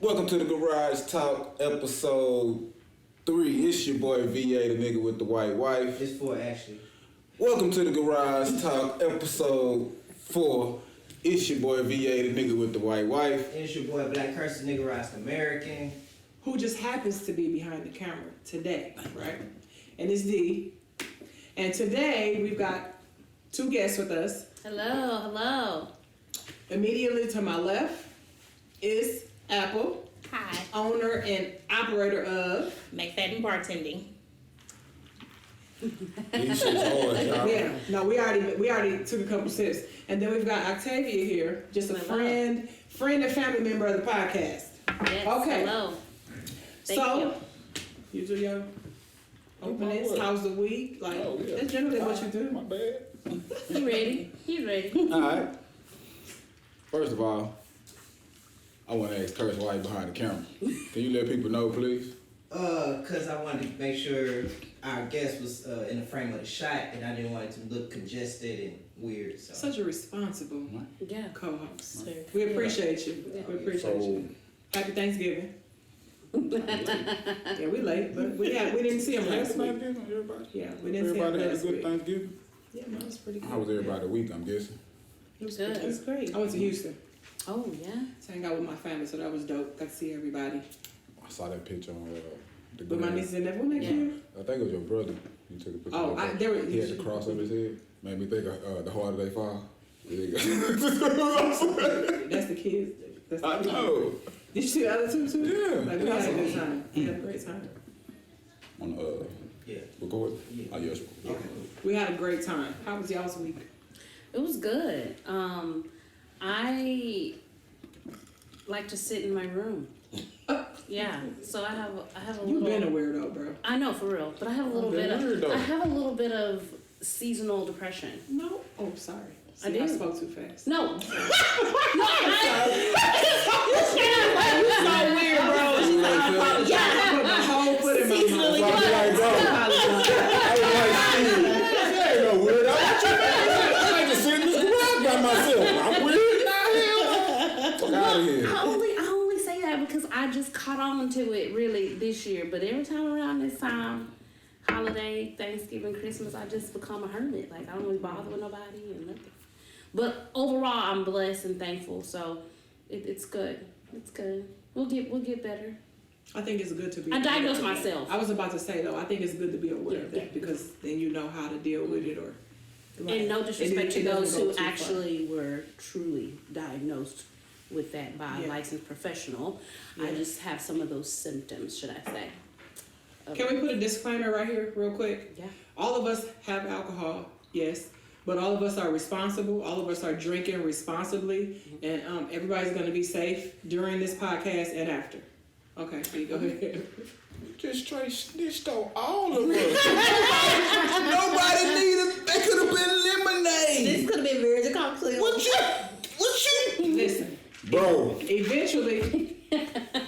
Welcome to the Garage Talk, episode 3. It's your boy VA, the nigga with the white wife. It's 4, actually. Welcome to the Garage Talk, episode 4. It's your boy VA, the nigga with the white wife. And it's your boy Black Curse, the niggerized American. Who just happens to be behind the camera today, right? And it's D. And today we've got 2 guests with us. Hello. Immediately to my left is Apple. Hi. Owner and operator of McFadden Bartending. These shit's hard, y'all. Yeah. No, we already took a couple sips. And then we've got Octavia here, just a friend and family member of the podcast. Yes. Okay. Hello. Thank So you do your openings, how's the week? Like that's generally what you do. My bad. You ready? He's ready. Alright. First of all, I want to ask Curse why you behind the camera. Can you let people know, please? Cause I wanted to make sure our guest was in the frame of the shot, and I didn't want it to look congested and weird. So. Such a responsible co-host. We appreciate you. Yeah. We appreciate you. Happy Thanksgiving. Yeah, we late, but we didn't see him last week. Everybody? Yeah, we didn't see him Everybody had a last good week. Thanksgiving? Yeah, no, it was pretty good. How was everybody week, I'm guessing? It was Good. good. It was great. I went to Houston. Oh, yeah. So I hang out with my family, so that was dope. Got to see everybody. I saw that picture on the With my gram. nieces and nephew, wasn't that Yeah. cute? I think it was your brother. You took a picture. Oh, of that. he He had the cross over his head. Made me think of the harder they fall. There you go. That's the kids. That's the I kids. know. Did you see the other two too? Yeah. Like we had a good time. We had a great time. On Yeah. record? Yeah. Oh, yes. Okay. We had a great time. How was y'all's week? It was good. I like to sit in my room. Yeah. So I have a You've little. been a weirdo, bro. I know, for real. But I have a little been bit of. weird, though. I have a little bit of seasonal depression. No. Oh, sorry. I See, I do. spoke too fast. No. You so weird, bro. She's like, I apologize. I put my whole foot in my Seasonally mouth. what? I was like, Steve, that ain't no weird. I like to sit in this garage by myself. I'm weird now. Fuck out of here. I only say that because I just caught on to it really this year. But every time around this time, holiday, Thanksgiving, Christmas, I just become a hermit. Like I don't really bother with nobody and nothing. But overall, I'm blessed and thankful. So it's good. It's good. We'll get better. I think it's good to be. I diagnosed myself. I was about to say though, I think it's good to be aware of that because then you know how to deal with it or. And no disrespect to those doesn't go who too actually were truly diagnosed with that by a licensed professional. Yeah. I just have some of those symptoms, should I say. Can we put a disclaimer right here real quick? Yeah. All of us have alcohol, yes, but all of us are responsible. All of us are drinking responsibly, and everybody's going to be safe during this podcast and after. Okay, so you go ahead. Just straight snitched on all of us. Nobody needed. That could have been lemonade. This could have been very cocktail. What you? Listen, Bro. eventually,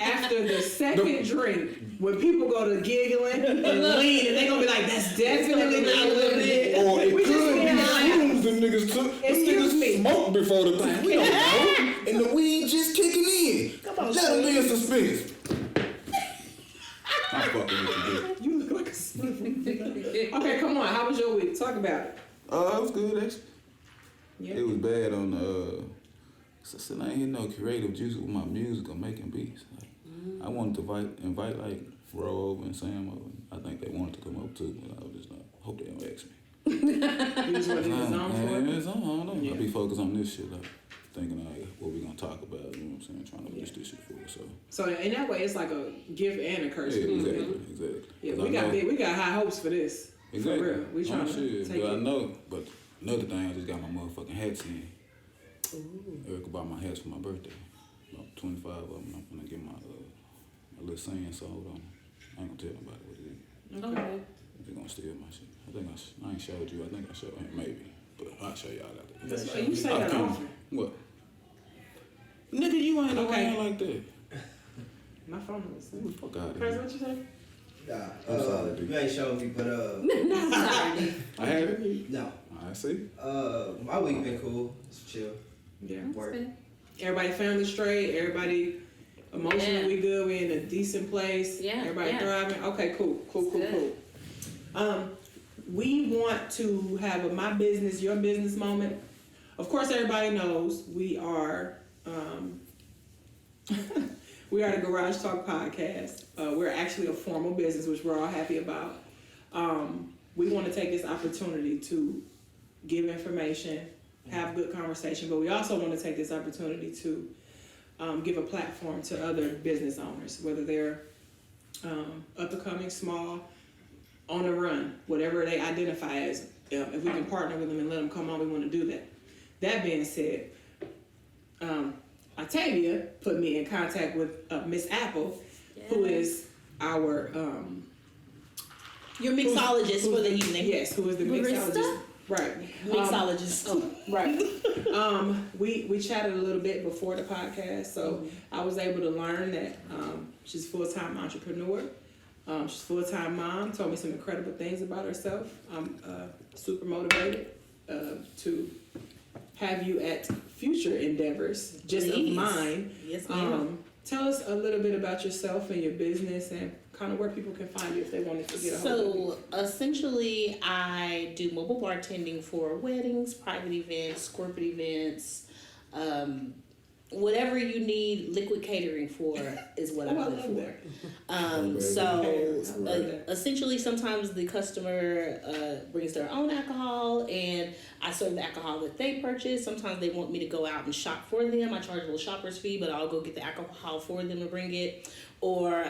after the second drink, when people go to giggling and lean, and they're going to be like, that's definitely not what it is. Or it We just could be being honest. shrooms the niggas took. Them Excuse niggas me. smoked before the class. We don't know. And the weed just kicking in. Let them be in suspense. I'm fucking with you, dude. You look like a smooth. Okay, come on. How was your week? Talk about it. It was good, actually. Yeah. It was bad on since I ain't hear no creative juice with my music or making beats. Like, I wanted to invite like Ro over and Sam over. I think they wanted to come up too, but I was just like, hope they don't ask me. You just want to get his own for it? I don't know. I be focused on this shit, like thinking like what we gonna talk about. You know what I'm saying? Trying to push this shit forward. So in that way, it's like a gift and a curse. Yeah, exactly. Yeah, 'Cause we got high hopes for this. Exactly. For real. We trying to shit. take But I it. know. But another thing, I just got my motherfucking hats in. Erica bought my hats for my birthday. About 25 of them. I'm gonna get my little saying sold on them. I ain't gonna tell nobody what it is. Okay. They're gonna steal my shit. I think I ain't showed you. I think I showed him maybe. But I'll show y'all later. You say that often. What? Nigga, you ain't no Okay. man like that. My phone was. Fuck out of Crazy, here. what you say? Nah, I'm sorry, dude. you ain't showed me, but Not sorry. I have it? no. I see. My week been cool. It's chill. Yeah. Work. Everybody family straight. Everybody Emotionally, we good. We in a decent place. Yeah, Everybody yeah. thriving. Okay, cool. Good. We want to have a my business, your business moment. Of course, everybody knows we are. We are the Garage Talk Podcast. We're actually a formal business, which we're all happy about. We want to take this opportunity to give information, have good conversation, but we also want to take this opportunity to give a platform to other business owners, whether they're up and coming, small, on the run, whatever they identify as. If we can partner with them and let them come on, we want to do that. That being said, Octavia put me in contact with Miss Apple, who is our Your mixologist for the evening. Yes, who is the Barista? mixologist? Right. Mixologist. Right. We chatted a little bit before the podcast, so I was able to learn that she's a full-time entrepreneur. She's a full-time mom. Told me some incredible things about herself. I'm super motivated to have you at future endeavors, just Please. of mine. Yes, ma'am. Tell us a little bit about yourself and your business and kind of where people can find you if they wanted to get a hold of you. So essentially, I do mobile bartending for weddings, private events, corporate events, whatever you need liquid catering for is what I'm I good love for. that. I love that. Essentially, sometimes the customer brings their own alcohol, and I serve the alcohol that they purchase. Sometimes they want me to go out and shop for them. I charge a little shopper's fee, but I'll go get the alcohol for them and bring it. Or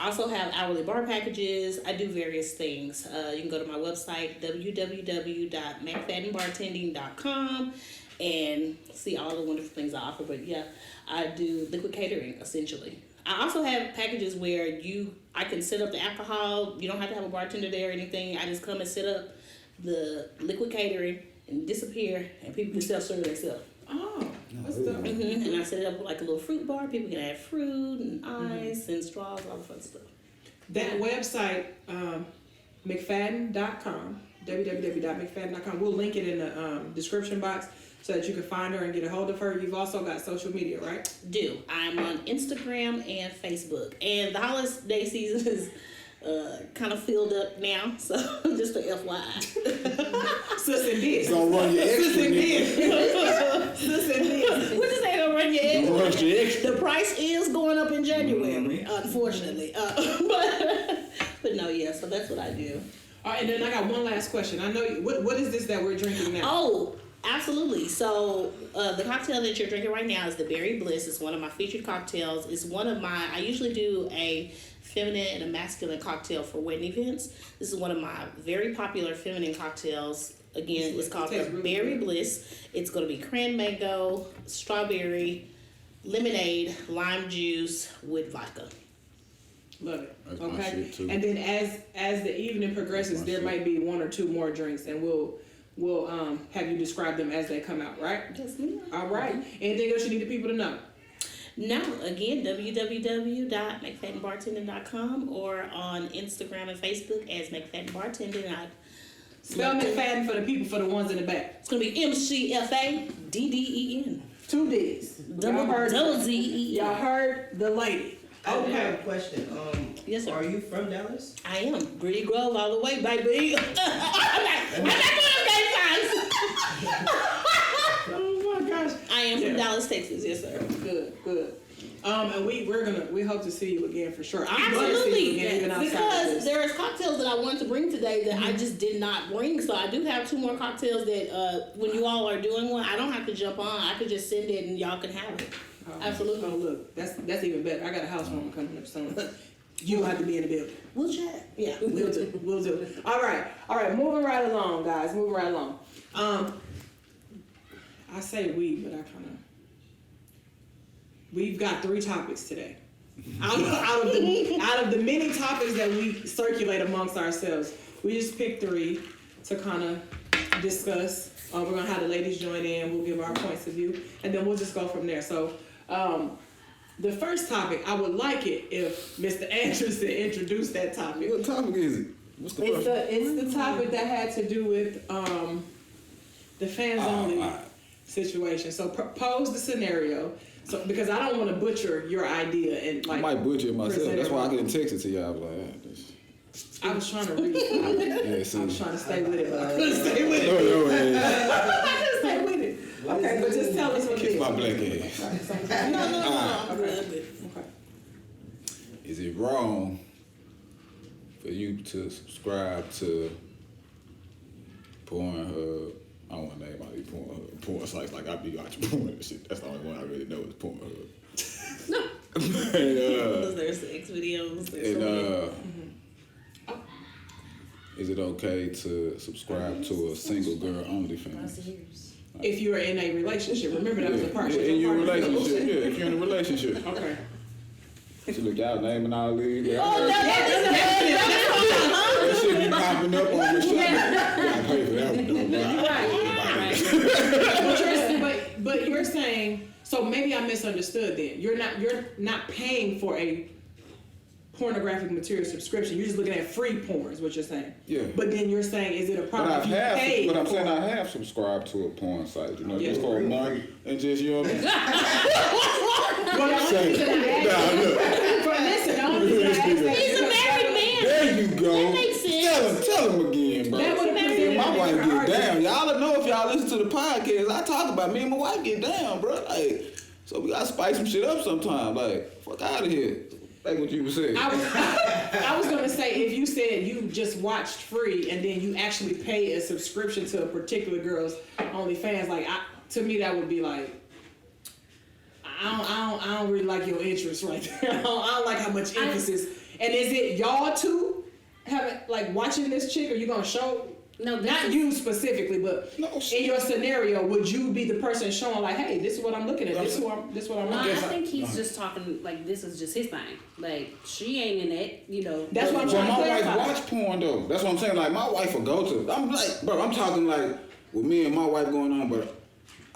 I also have hourly bar packages. I do various things. You can go to my website, www.mcfaddenbartending.com, and see all the wonderful things I offer. But yeah, I do liquid catering essentially. I also have packages where I can set up the alcohol. You don't have to have a bartender there or anything. I just come and set up the liquid catering and disappear, and people can self-serve themselves. Oh, what's the And I set it up with like a little fruit bar. People can add fruit and ice and straws, all the fun stuff. That website, McFadden.com, www.mcfadden.com. We'll link it in the description box so that you can find her and get a hold of her. You've also got social media, right? I'm on Instagram and Facebook. And the holiday season is kind of filled up now, so just for FYI. Sis and this. Gonna run your extra. Sis and nigga. this. Sis and this. What you say gonna run your Gonna extra? run your extra. The price is going up in January, unfortunately. But no, yeah, so that's what I do. All right, and then I got one last question. I know what is this that we're drinking now? Oh, absolutely. So the cocktail that you're drinking right now is the Berry Bliss. It's one of my featured cocktails. It's one of my, I usually do a feminine and a masculine cocktail for wedding events. This is one of my very popular feminine cocktails. Again, it's called the Berry Bliss. It's going to be cran mango, strawberry, lemonade, lime juice with vodka. Love it. That's my Okay. shit, too. And then as the evening progresses, there might be one or two more drinks, and we'll have you describe them as they come out, right? Yes, ma'am. All right. Anything else you need the people to know? No, again, www.mcfaddenbartending.com or on Instagram and Facebook as McFadden Bartending. Spell McFadden for the people, for the ones in the back. It's going to be McFadden. 2 D's. Double Y'all Z-E-N. heard the lady. I have Okay. a question. Yes, sir. Are you from Dallas? I am. Gritty Grove all the way, baby. I'm not going to gay signs. Oh my gosh. I am from Dallas, Texas. Yes, sir. Good. And we hope to see you again for sure. I'm going to see you Absolutely. again, even outside of Because this. there's cocktails that I wanted to bring today that I just did not bring. So I do have 2 more cocktails that when you all are doing one, I don't have to jump on. I could just send it and y'all can have it. Absolutely. Oh look, that's even better. I got a housewarming coming up soon. You'll have to be in the building. We'll chat. Yeah. We'll do. All right. Moving right along, guys. I say we, but we've got 3 topics today. Out of the many topics that we circulate amongst ourselves, we just picked 3 to kind of discuss. We're gonna have the ladies join in. We'll give our points of view, and then we'll just go from there. So, the first topic, I would like it if Mr. Anderson introduced that topic. What topic is it? What's the It's first? the topic that had to do with the fans only alright. situation. So pose the scenario. So because I don't want to butcher your idea and I like. might butcher it myself. present That's it why I wrong. couldn't text it to y'all. I was like, this. I was trying to read it. Yeah, I see. was trying to stay with it, but I couldn't stay with it. No, I couldn't stay with it. Okay, but just tell us what it Kiss is. my black ass. I'm good. Okay. Is it wrong for you to subscribe to Pornhub? I don't want to name all these porn sites like I be watching porn and shit. That's the only one I really know is Pornhub. No. There's sex videos. Is it okay to subscribe to a single girl OnlyFans? If you're in a relationship, remember that was a part. In your relationship, yeah. If you're in a relationship, Okay. so look, y'all naming all these. Yeah, Oh, that shit be popping up on your show. I pay for that one though. Right. But you're saying, so maybe I misunderstood then. You're not paying for a pornographic material subscription. You're just looking at free porn is what you're saying. Yeah. But then you're saying, is it a But problem if you pay I'm for saying it? I have subscribed to a porn site, you know, Yeah. just for a month and just, you know what I mean? Well, the only reason I asked, listen, the only reason I asked that He's is a because married man. There you go. That makes sense. Tell him again, bro. that would have presented My a wife different get down. argument. Y'all don't know if y'all listen to the podcast. I talk about me and my wife get down, bro. Like, so we gotta spice some shit up sometime. Like, fuck out of here. Like what you were saying. I was gonna say, if you said you just watched free and then you actually pay a subscription to a particular girl's OnlyFans, like to me that would be like, I don't really like your interest right there. I don't like how much emphasis. And is it y'all two having like watching this chick, or you gonna show? No, Not you specifically, but No, in your scenario, would you be the person showing like, hey, this is what I'm looking at, this is what I'm No, I looking at? think he's just talking like this is just his thing. Like she ain't in that, you know. That's what I'm So trying to my wife clarify. watch porn though. That's what I'm saying. Like my wife will go to. I'm like, bro, I'm talking like with me and my wife going on, but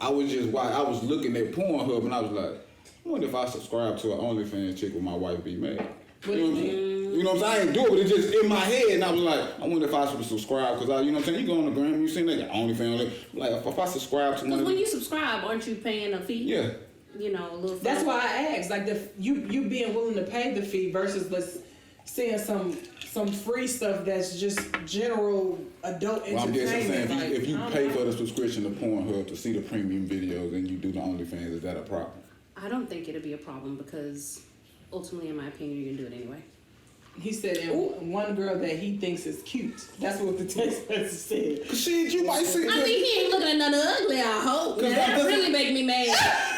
I was looking at Pornhub and I was like, I wonder if I subscribe to an OnlyFans chick with my wife be mad. What do you mean? You know what I'm saying? I ain't do it, but it's just in my head, and I was like, I wonder if I should subscribe, because you know what I'm saying? You go on the gram, you see that OnlyFans, like if I subscribe to one Because of when them, you subscribe, aren't you paying a fee? yeah. You know, a little. That's fee. why I asked, like you being willing to pay the fee versus let's seeing some free stuff that's just general adult Well, I'm just saying, entertainment. if you I don't pay know. for the subscription to Pornhub to see the premium videos and you do the OnlyFans, is that a problem? I don't think it'll be a problem because ultimately, in my opinion, you can do it anyway. He said, and one girl that he thinks is cute. That's what the text message said. Shit, you might see. I think he ain't looking at none ugly, I hope. Now, that really make me mad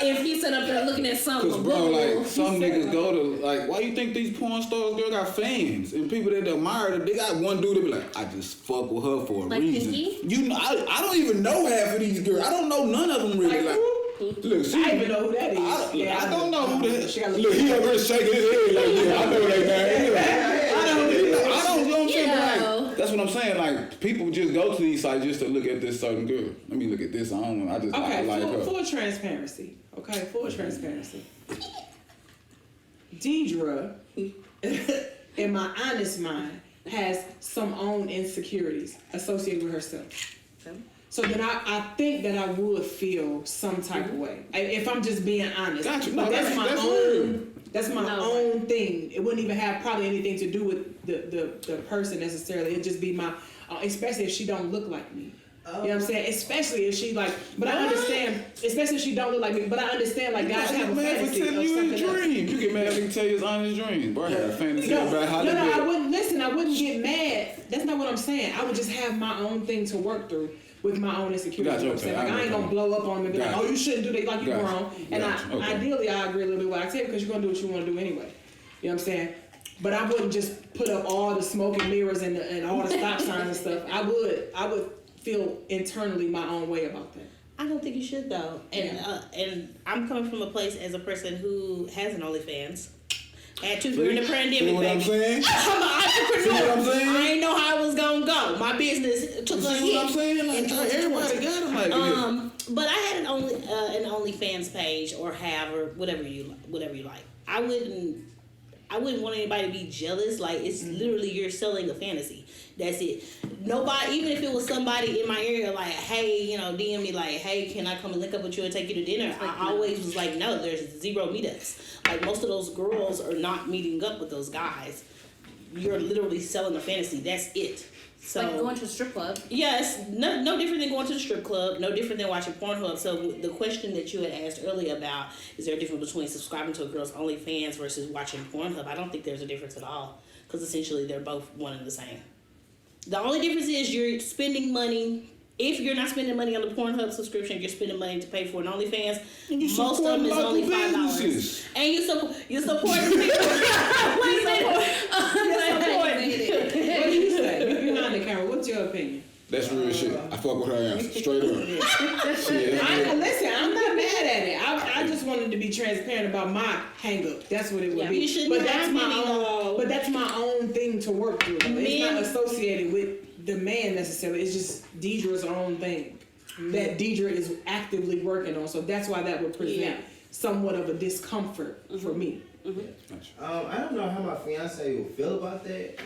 if he sit up there looking at something. Cause bro, like some niggas go to like, why you think these porn stars girl got fans and people that admire them? They got one dude that be like, I just fuck with her for a Like reason. Pinky? You know, I don't even know half of these girls. I don't know none of them really. Like Like, who? look, see, I don't even know who that is. I don't know who that is. She got a- Look, he over here shaking his head like, yeah, I know they name. I don't, you know what I'm saying? But, know. like, that's what I'm saying. Like, people just go to these sites just to look at this certain girl. Let me look at this. I don't know. I just I Okay, like her. full transparency. Okay, full transparency. Deidre, in my honest mind, has some own insecurities associated with herself. Okay. So then I think that I would feel some type of way if I'm just being honest. Gotcha. But No, that's my that's own. real. That's my No. own thing. It wouldn't even have probably anything to do with the person necessarily. It'd just be my, especially if she don't look like me. You know what I'm saying? Especially if she like, but I understand. Especially if she don't look like me, but I understand like guys You have a get mad for fantasy of telling you his something else. dream. You get mad when he tell you his honest dream. Bro, I had a fantasy about how No, to I do it. wouldn't listen. I wouldn't get mad. That's not what I'm saying. I would just have my own thing to work through with my own insecurities. Gotcha, You know what I'm saying? okay, Like, I ain't gonna blow up on them and be like, Gotcha. oh, you shouldn't do that. Like, you're Gotcha. wrong. And Gotcha, okay. ideally, I agree a little bit with what I tell you because you're gonna do what you want to do anyway. You know what I'm saying? But I wouldn't just put up all the smoking mirrors and all the stop signs and stuff. I would feel internally my own way about that. I don't think you should though, and I'm coming from a place as a person who has an OnlyFans. Had to during the pandemic. See what I'm baby. saying? I'm an entrepreneur. See what I'm saying? I ain't know how it was gonna go. My business took You a see what I'm hit. saying? Like, in 2020. everybody got them like this. But I had an OnlyFans page or have or whatever you like. I wouldn't I wouldn't want anybody to be jealous. Like, it's literally you're selling a fantasy. That's it. Nobody, even if it was somebody in my area, like, hey, you know, DM me like, hey, can I come and link up with you and take you to dinner? I always was like, no, there's 0 meetups. Like, most of those girls are not meeting up with those guys. You're literally selling a fantasy. That's it. So, like going to a strip club. Yes, no different than going to the strip club, no different than watching Pornhub. So the question that you had asked earlier about, is there a difference between subscribing to a girl's OnlyFans versus watching Pornhub? I don't think there's a difference at all, because essentially they're both one and the same. The only difference is you're spending money. If you're not spending money on the Pornhub subscription, you're spending money to pay for an OnlyFans. Most of them is only $5. And you support the people. What do you say? You're not in the camera. What's your opinion? That's real shit. I fuck with her answer. Straight up. Shit, Listen, I'm not mad at it. I just wanted to be transparent about my hang up. That's what it would be. You shouldn't have but that's my own thing to work through. It's not associated with the man necessarily. It's just Deidre's own thing that Deidre is actively working on. So that's why that would present somewhat of a discomfort for me. I don't know how my fiance will feel about that.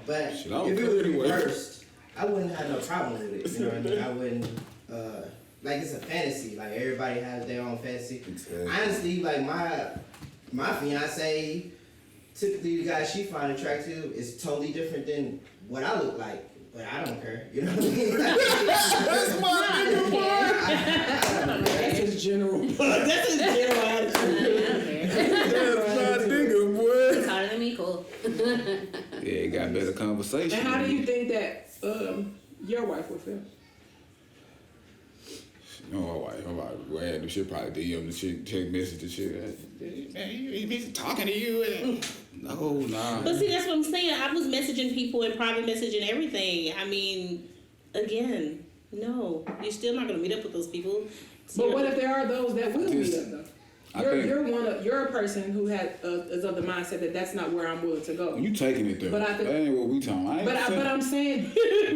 But Shit, if it was reversed, I wouldn't have no problem with it. You know what I mean? I wouldn't. Like, it's a fantasy. Like, everybody has their own fantasy. Exactly. Honestly, like my fiance, typically the guy she find attractive is totally different than what I look like. But I don't care. You know what I mean? That's my nigga, boy. That's his general. That's his general attitude. That's my nigga, boy. It's harder than me, cool. Yeah, it got better conversation. And how do you think that your wife would feel? No, my wife, well, she'll probably DM the shit, check message the shit. Man, he's talking to you. No, nah. But see, that's what I'm saying. I was messaging people in private messaging everything. I mean, again, no, you're still not gonna meet up with those people. But what if there are those that will meet up though? think- You're a person who is of the mindset that that's not where I'm willing to go. You taking it there. But I think- that ain't what we talking about. But I'm saying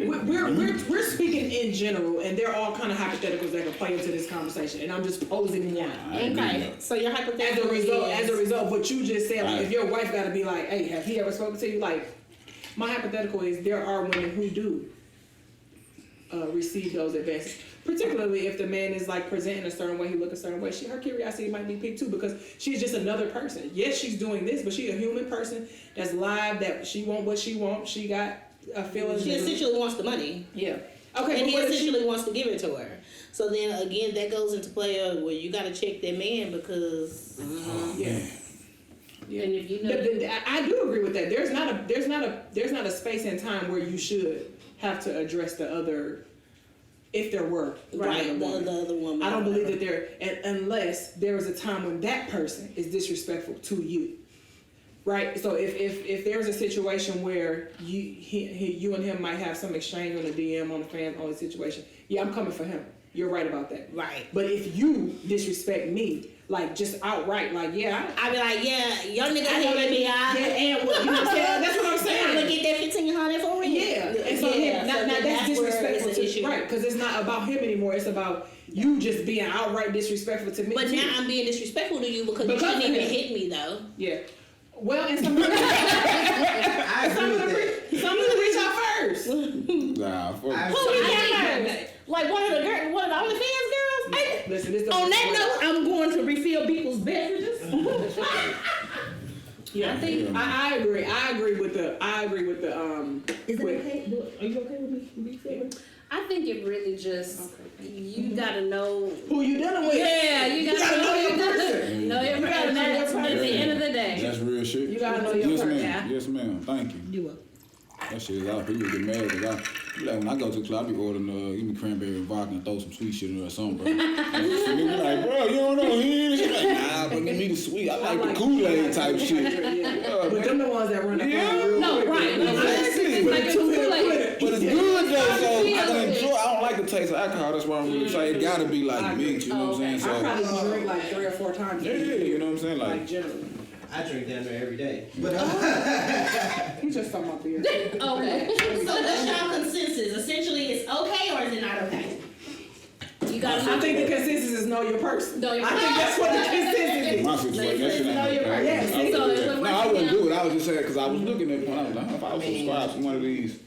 we're speaking in general, and they're all kind of hypotheticals that can play into this conversation, and I'm just posing one. Okay, so your hypothetical As a result, what you just said, like, if your wife got to be like, hey, have he ever spoken to you? Like, my hypothetical is there are women who do receive those advances. Particularly if the man is like presenting a certain way, he look a certain way. Her curiosity might be piqued too, because she's just another person. Yes, she's doing this, but she's a human person that's live, that she want what she wants. She got a feeling. She essentially wants the money. Yeah. Okay. And he essentially wants to give it to her. So then again, that goes into play of where you got to check that man, because yeah. Yeah. And if you know, I do agree with that. There's not a space and time where you should have to address the other. If there were the other woman. I don't believe that unless there is a time when that person is disrespectful to you, right? So if there's a situation where you and him might have some exchange on the DM, on the fan, on the situation, yeah, I'm coming for him. You're right about that. Right. But if you disrespect me, like just outright, like I be like, yeah, young nigga hit me out. Yeah, and what, you know what I'm saying? That's what I'm saying. I'm gonna get that 1,500 for real. Yeah, and so now that's disrespectful to right, because it's not about him anymore. It's about you just being outright disrespectful to me. But now I'm being disrespectful to you because you shouldn't even hit me though. Yeah. Well, and some of them reach out first. Nah, fuck. Who reach out first? Like one of the OnlyFans girls? Listen, on that note, I'm going to refill people's beverages. Yeah, I think I agree. I agree with the. Is it okay? Are you okay with me refilling? I think it really just you gotta know who you dealing with. Yeah, you gotta know your person. Know your person. At the end of the day, that's real shit. You gotta know your person. Yes, ma'am. Thank you. You will. That shit is out. People get mad because when I go to the club, I be ordering give me cranberry and vodka and throw some sweet shit in there or something, bro. They be like, bro, you don't know he is. Like, nah, but give me the sweet. I like the Kool-Aid type shit. But them the ones that run up on real no, quick. right. No, it's like a Kool-Aid. But it's good though, so I can enjoy. I don't like the taste of alcohol. That's why I'm really saying it gotta be like mint. You know what I'm saying? So I probably drink like 3 or 4 times. Yeah, you know what I'm saying? Like generally. I drink down there every day. But You just talking about beer. Okay. So what's y'all consensus? Essentially, it's okay or is it not okay? You gotta. I think the consensus is know your person. Know your I think that's what the consensus is. my situation, that shit ain't Yeah, okay. so No, I wouldn't do it. I was just saying, because I was looking at one, I was like, if I was subscribed to one of these,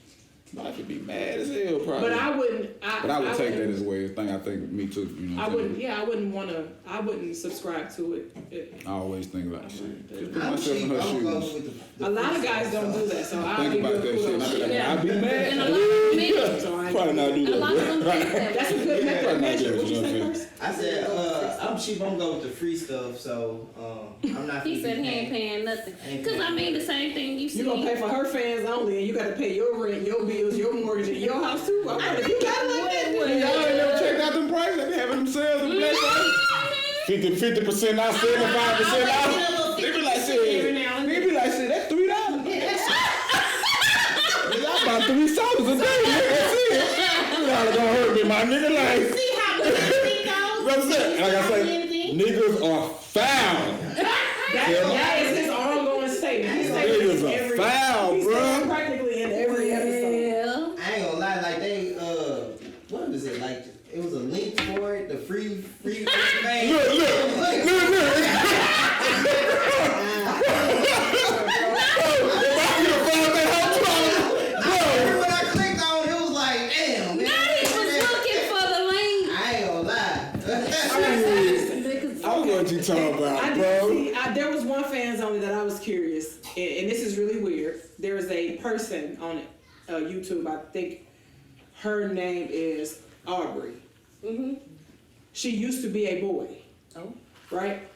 I could be mad as hell, probably. But I wouldn't. But I would take that as a way of thing. I think me too. You know. I wouldn't. Yeah, I wouldn't want to. I wouldn't subscribe to it. I always think like shit. Just put I'm myself in her shoes. with A lot of guys don't do that, so I'll Think give about you that a shit. kudos. I'd be mad. And a lot of men, So I Probably not do and a lot of that. them think that. That's a good method. Measure. What you say first? I said, I'm cheap. I'm going with the free stuff, so I'm not. He said he ain't paying nothing. Because I mean, the same thing you see. You gonna pay for her fans only, and you got to pay your rent, your bills, your mortgage, and your house too. All right, if you got it like that, Y'all ain't never checked out them prices? They be having them sales in Black Friday. 50% off, 75% off. They be like, shit. They be like, shit, that's $3. Y'all about 3 sodas a day. That's it. Y'all gonna hurt me, my nigga. Like, See how the thing goes? what I'm saying? Like I say, niggas are foul. that is his ongoing statement. He's saying Niggas it in are every, foul, he's bro. saying it practically in every episode. Yeah. I ain't gonna lie, like they, what is it? Like it was a link for it, the free thing. When I clicked on it, it was like, damn, man. Now he was looking for the link. I ain't gonna lie. I don't know what you talking about, I bro. did see. There was one fans only that I was curious, and this is really weird. There is a person on YouTube. I think her name is Aubrey. Mm-hmm. She used to be a boy. Oh. Right?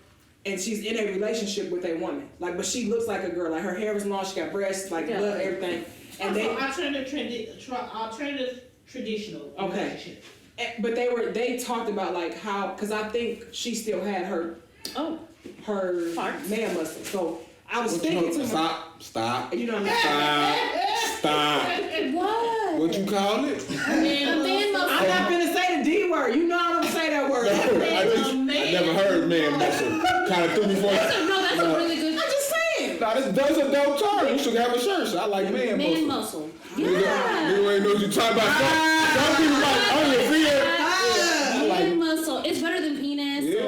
And she's in a relationship with a woman. Like, but she looks like a girl. Like, her hair was long, she got breasts, like, Yeah. blood, everything. And Also, they, alternative traditional Okay. relationship. but they talked about, like, how, because I think she still had her Oh. Parts. man muscle. So, I was thinking to myself, Stop. you know what I'm saying? Stop. What? What you call it? Man muscle. I'm not gonna say the D word. You know I don't say that word. I never heard man muscle. Kind of threw me for it. No, that's a really good. I'm just saying. Nah, that's a dope term. You should have a shirt. So I like man muscle. Man muscle. Nigga, Yeah. you ain't know what you talking about. Some people like, oh, you see it? I like Man muscle. It's better than penis. yeah,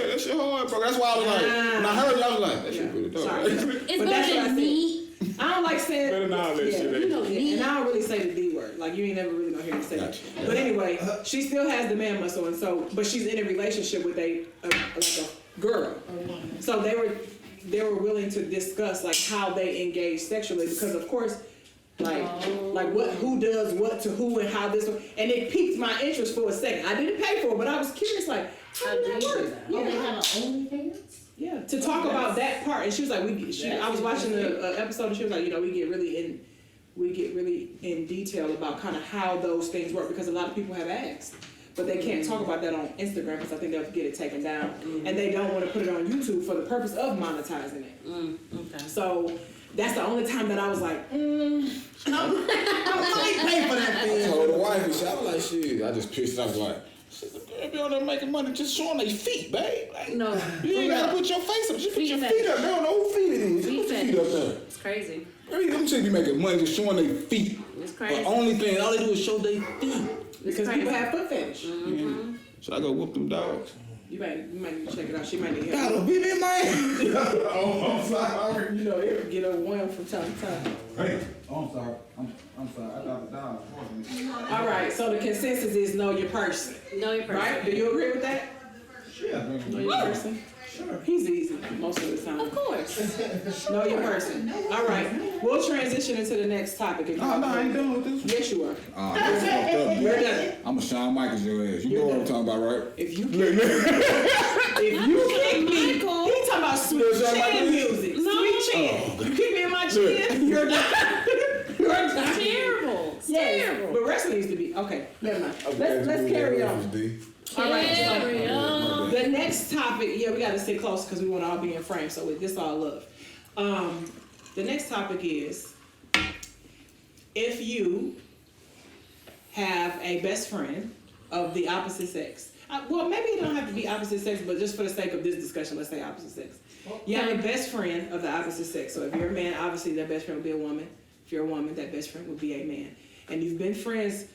that shit hard, bro. That's why I was like, when I heard it, I was like, that shit pretty dope. Sorry. Right? It's But that's better what I than said. meat. I don't like saying. Better not let shit you know, ain't. and I don't really say the D word. Like, you ain't never really gonna hear me say Gotcha. that. But anyway, she still has the man muscle, and so, but she's in a relationship with like a girl. So they were willing to discuss like how they engage sexually, because of course, like who does what to who and how this, and it piqued my interest for a second. I didn't pay for it, but I was curious, like, how did that work? Oh, they Yeah. have an OnlyFans? Yeah, to talk about that part, and she was like, I was watching the episode, and she was like, you know, we get really in detail about kind of how those things work, because a lot of people have asked, but they can't talk about that on Instagram because I think they'll get it taken down, and they don't want to put it on YouTube for the purpose of monetizing it. Okay. So that's the only time that I was like, I might pay for that I thing. told the wife, and shit, I was like, shit. I just pissed. I was like, shit, the girl be on there making money just showing their feet, babe. Like, No. you ain't gotta put your face up. Just put your Feet feet up. They don't know who feet it is. Just Feet put your feet up there. It's crazy. Girl, them chicks be making money just showing their feet. It's But crazy. only thing, all they do is show their feet. Because people have foot fetish. Yeah. Should I go whoop them dogs? You might need to check it out. She might need help. Gotta beat in my head. Oh, I'm sorry. You know, it get overwhelmed from time to time. Hey, I'm sorry. I'm sorry. I got the dog. All right, so the consensus is know your person, Know your person. right? Do you agree with that? Sure. Know your person? Sure. He's easy most of the time. Of course. Know your person. All right, we'll transition into the next topic. If you No, I ain't done with this one. Yes, you are. That's fucked up. You're done. I'm a Shawn Michaels your ass. You know what I'm talking about, right? If you kick me, he talking about sweet chin music. Sweet chin. You kick me in my chin, you're done. You're done. Terrible. It's Yes, terrible. but wrestling needs to be okay. Never mind. Let's carry on. All right. Carry on. The next topic, yeah, we got to stay close because we want to all be in frame. So with this, all love. The next topic is if you have a best friend of the opposite sex. Well, maybe it don't have to be opposite sex, but just for the sake of this discussion, let's say opposite sex. You have a best friend of the opposite sex. So if you're a man, obviously that best friend would be a woman. If you're a woman, that best friend would be a man. And you've been friends,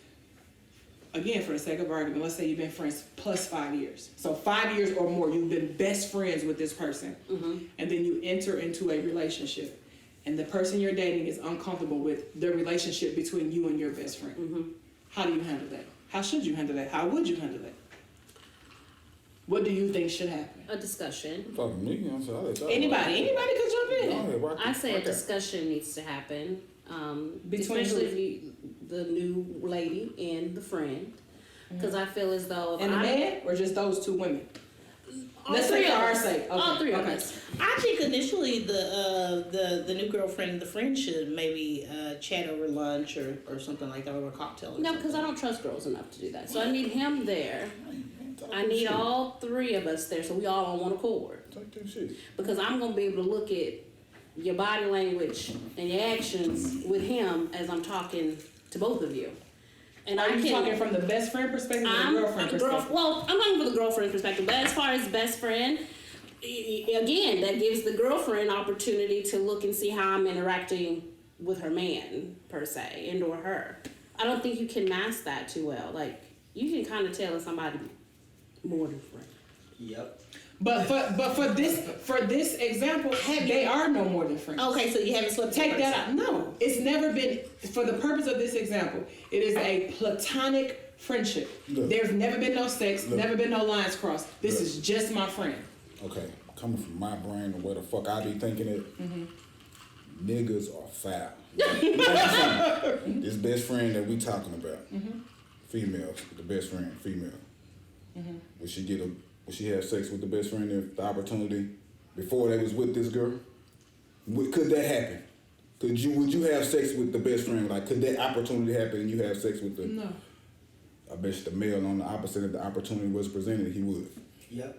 again, for the sake of argument, let's say you've been friends plus 5 years. So 5 years or more, you've been best friends with this person. And then you enter into a relationship. and the person you're dating is uncomfortable with the relationship between you and your best friend. Mm-hmm. How do you handle that? How should you handle that? How would you handle that? What do you think should happen? A discussion. Talking to me, I'm sorry. Anybody could jump in. I say a discussion needs to happen. Between especially the new lady and the friend. Because I feel as though... And the man, or just those two women? Let's three say for of our us. sake. Okay. All three of us. I think initially the new girlfriend and the friend should maybe chat over lunch or something like that, over a cocktail. No, because I don't trust girls enough to do that. So I need him there. I need all three of us there so we all on one accord. Take that shit. Because I'm going to be able to look at your body language and your actions with him as I'm talking to both of you. And Are you talking from the best friend perspective or the girlfriend perspective? Well, I'm talking from the girlfriend perspective, but as far as best friend, again, that gives the girlfriend opportunity to look and see how I'm interacting with her man, per se, and or her. I don't think you can mask that too well. Like, you can kind of tell if somebody more than friend. Yep. But for this example, they are no more than friends. Okay, so you haven't swept. Take that out. No, it's never been, for the purpose of this example, it is a platonic friendship. Look. There's never been no sex, Look. never been no lines crossed. This Look. is just my friend. Okay, coming from my brain and where the fuck I be thinking it, niggas are foul. This best friend that we talking about, female, the best friend, female. Would she have sex with the best friend if the opportunity before they was with this girl? Could that happen? Would you have sex with the best friend? Like, could that opportunity happen and you have sex with the? No. I bet the male on the opposite of the opportunity was presented, he would. Yep.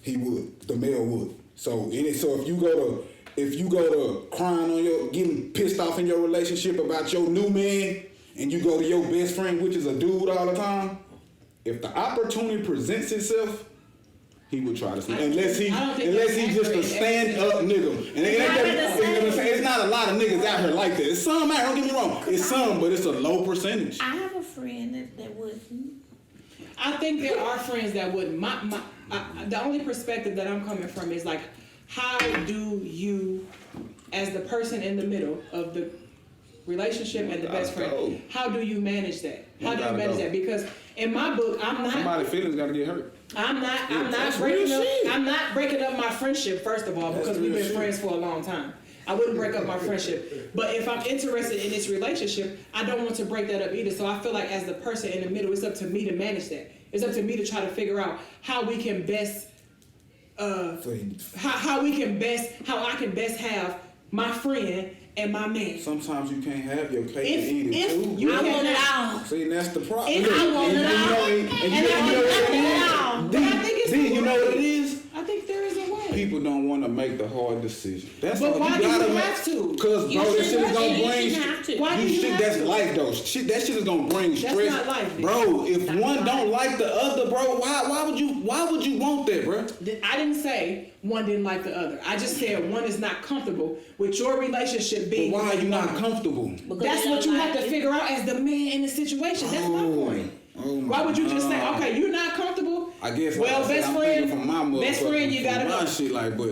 He would. The male would. So if you go to crying on getting pissed off in your relationship about your new man, and you go to your best friend, which is a dude all the time, if the opportunity presents itself, he would try to sleep. Unless he just a stand up nigga. And it's not a lot of niggas out here like that. It's some out, don't get me wrong. It's some, but it's a low percentage. I have a friend that wouldn't. I think there are friends that wouldn't. The only perspective that I'm coming from is like, how do you, as the person in the middle of the relationship and the best friend, how do you manage that? How do you manage that? Because in my book, Somebody's feelings gotta get hurt. I'm not breaking up my friendship, first of all, because we've been friends for a long time. I wouldn't break up my friendship. But if I'm interested in this relationship, I don't want to break that up either. So I feel like as the person in the middle, it's up to me to manage that. It's up to me to try to figure out how we can best, how I can best have my friend and my man. Sometimes you can't have your cake and eat it too. You I can want it have- all. See, and that's the problem. And I want it all. You know what it is? I think there is a way. People don't want to make the hard decision. That's But all. why You do you gotta have to? Because bro, that shit is gonna You bring. shouldn't have to. Why do you have That's to? life though. That shit is gonna bring That's stress. not life, bro. If one don't like the other, bro, why would you want that, bro? I didn't say one didn't like the other. I just said one is not comfortable with your relationship being. But why are you not comfortable? That's what you have to figure out as the man in the situation. That's my point. Why would you just say, okay, you're not comfortable? I guess. Well, like I said, best I'm friend, thinking from my best friend, you gotta my go. shit like, but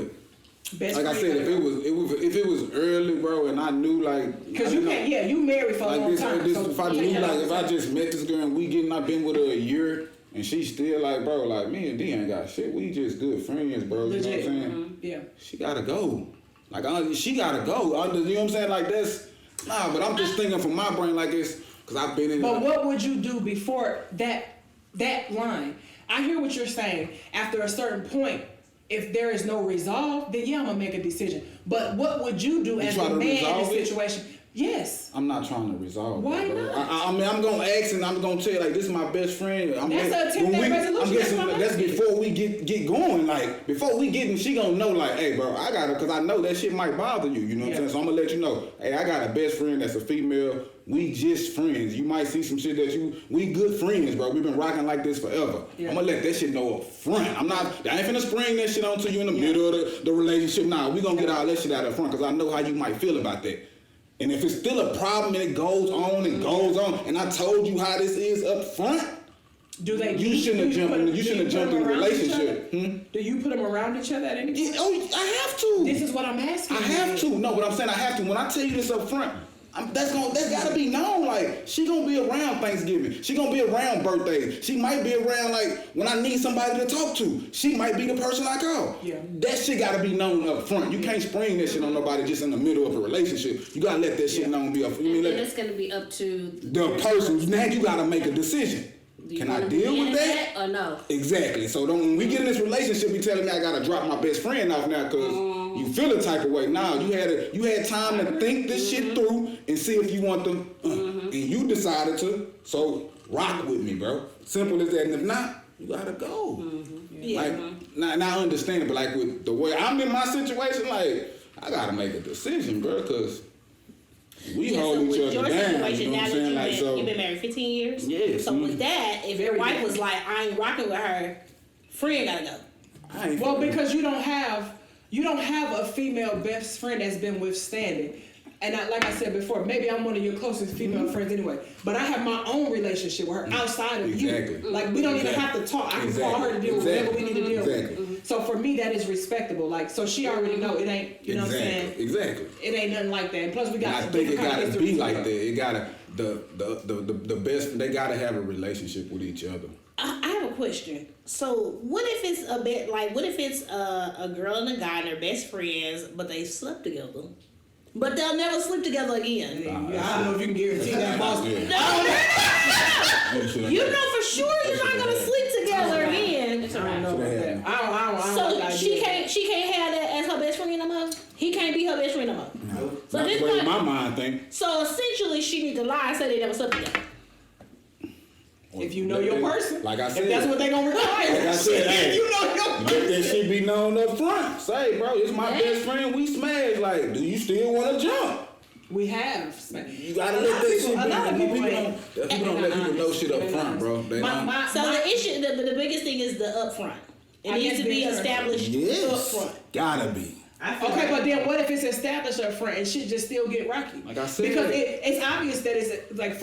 Best like I friend, said, you if gotta go. it was early, bro, and I knew like. Because I you know- can't, yeah, you married for a Like long this, time. so if I you knew, can't like, have if I just met this girl and I've been with her a year, and she still like, bro, like, me and D ain't got shit. We just good friends, bro. Legit. You know what I'm saying? Yeah. She gotta go. Like, she gotta go. You know what I'm saying? Like, that's, nah, but I'm just thinking from my brain like this, because I've been in But what would you do before that line? I hear what you're saying. After a certain point, if there is no resolve, then yeah, I'm gonna make a decision. But what would you do as try the to man in resolve this it? situation? Yes. I'm not trying to resolve Why it, bro. not? I mean, I'm gonna ask and I'm gonna tell you, like, this is my best friend. That's a 10-day resolution. I'm guessing That's what I'm that's asking. before we get going. Like, before we get in, she gonna know, like, hey, bro, I gotta, because I know that shit might bother you. You know what I'm saying? So I'm gonna let you know, hey, I got a best friend that's a female. We just friends. You might see some shit we good friends, bro. We've been rocking like this forever. Yeah. I'm gonna let that shit know up front. I ain't finna spring that shit onto you in the middle of the relationship. Nah, we gonna get all that shit out up front, because I know how you might feel about that. And if it's still a problem and it goes on and goes on, and I told you how this is up front, Do they? You shouldn't have jumped in a relationship. Do you put them around each other at any point? Yeah, oh, I have to. This is what I'm asking. I have to. No, but I'm saying I have to. When I tell you this up front, that's gotta be known. Like, she gonna be around Thanksgiving. She gonna be around birthdays. She might be around, like, when I need somebody to talk to. She might be the person I call. Yeah. That shit gotta be known up front. You can't spring that shit on nobody just in the middle of a relationship. You gotta let that shit known be up. You mean, And it's gonna be up to the person. Now you gotta make a decision. Can I deal with that? Or no? Exactly. So when we get in this relationship, you telling me I gotta drop my best friend off now because you feel a type of way. Now you had time to think this shit through and see if you want to, and you decided to. So rock with me, bro. Simple as that. And if not, you gotta go. Yeah. Like now I understand it, but like with the way I'm in my situation, like I gotta make a decision, bro, because we hold each other down. You know what I'm saying? Like, so you've been married 15 years. Yeah. So with that, if your wife was like, I ain't rocking with her, friend gotta go. Well, because you don't have a female best friend that's been withstanding. And like I said before, maybe I'm one of your closest female friends anyway. But I have my own relationship with her outside of you. Like, we don't even have to talk. I can call her to deal with whatever we need to deal with. So for me, that is respectable. Like, so she already know it ain't, you know what I'm saying? Exactly. It ain't nothing like that. And plus we got. I think it gotta be like that. It gotta the best. They gotta have a relationship with each other. I have a question. So what if it's a bit like, what if it's a girl and a guy and they're best friends, but they slept together? But they'll never sleep together again. I don't know if you can guarantee that, boss. No. You know for sure you're not gonna sleep together again. I don't know about that. I don't So like she can't have that as her best friend no more? He can't be her best friend no more. No. So That's this the way one- my mind think. So essentially she need to lie and say they never slept together. If you know your person, like I said, if that's what they gonna require. Like I said, hey, you know your let person. that shit be known up front. Say, bro, it's my best friend. We smashed. Like, do you still want to jump? We have. You gotta let that shit be. A lot of people People don't let people know shit up front, bro. They don't. So the issue, the biggest thing is the upfront. It needs to be established Yes, upfront. gotta be. Okay, but then what if it's established up front and shit just still get rocky? Like I said, because it's obvious that it's like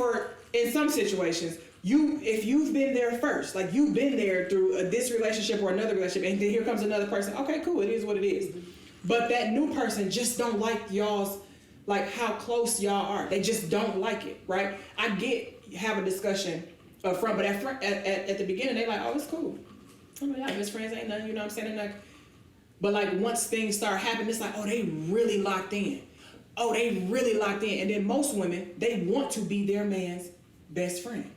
in some situations, if you've been there first, like you've been there through this relationship or another relationship, and then here comes another person. Okay, cool, it is what it is. But that new person just don't like y'all's, like how close y'all are. They just don't like it, right? I have a discussion up front, but at the beginning they like, oh, it's cool. Oh my God, best friends ain't nothing, you know what I'm saying? And like, but like once things start happening, it's like, oh, they really locked in. Oh, they really locked in. And then most women, they want to be their man's best friend.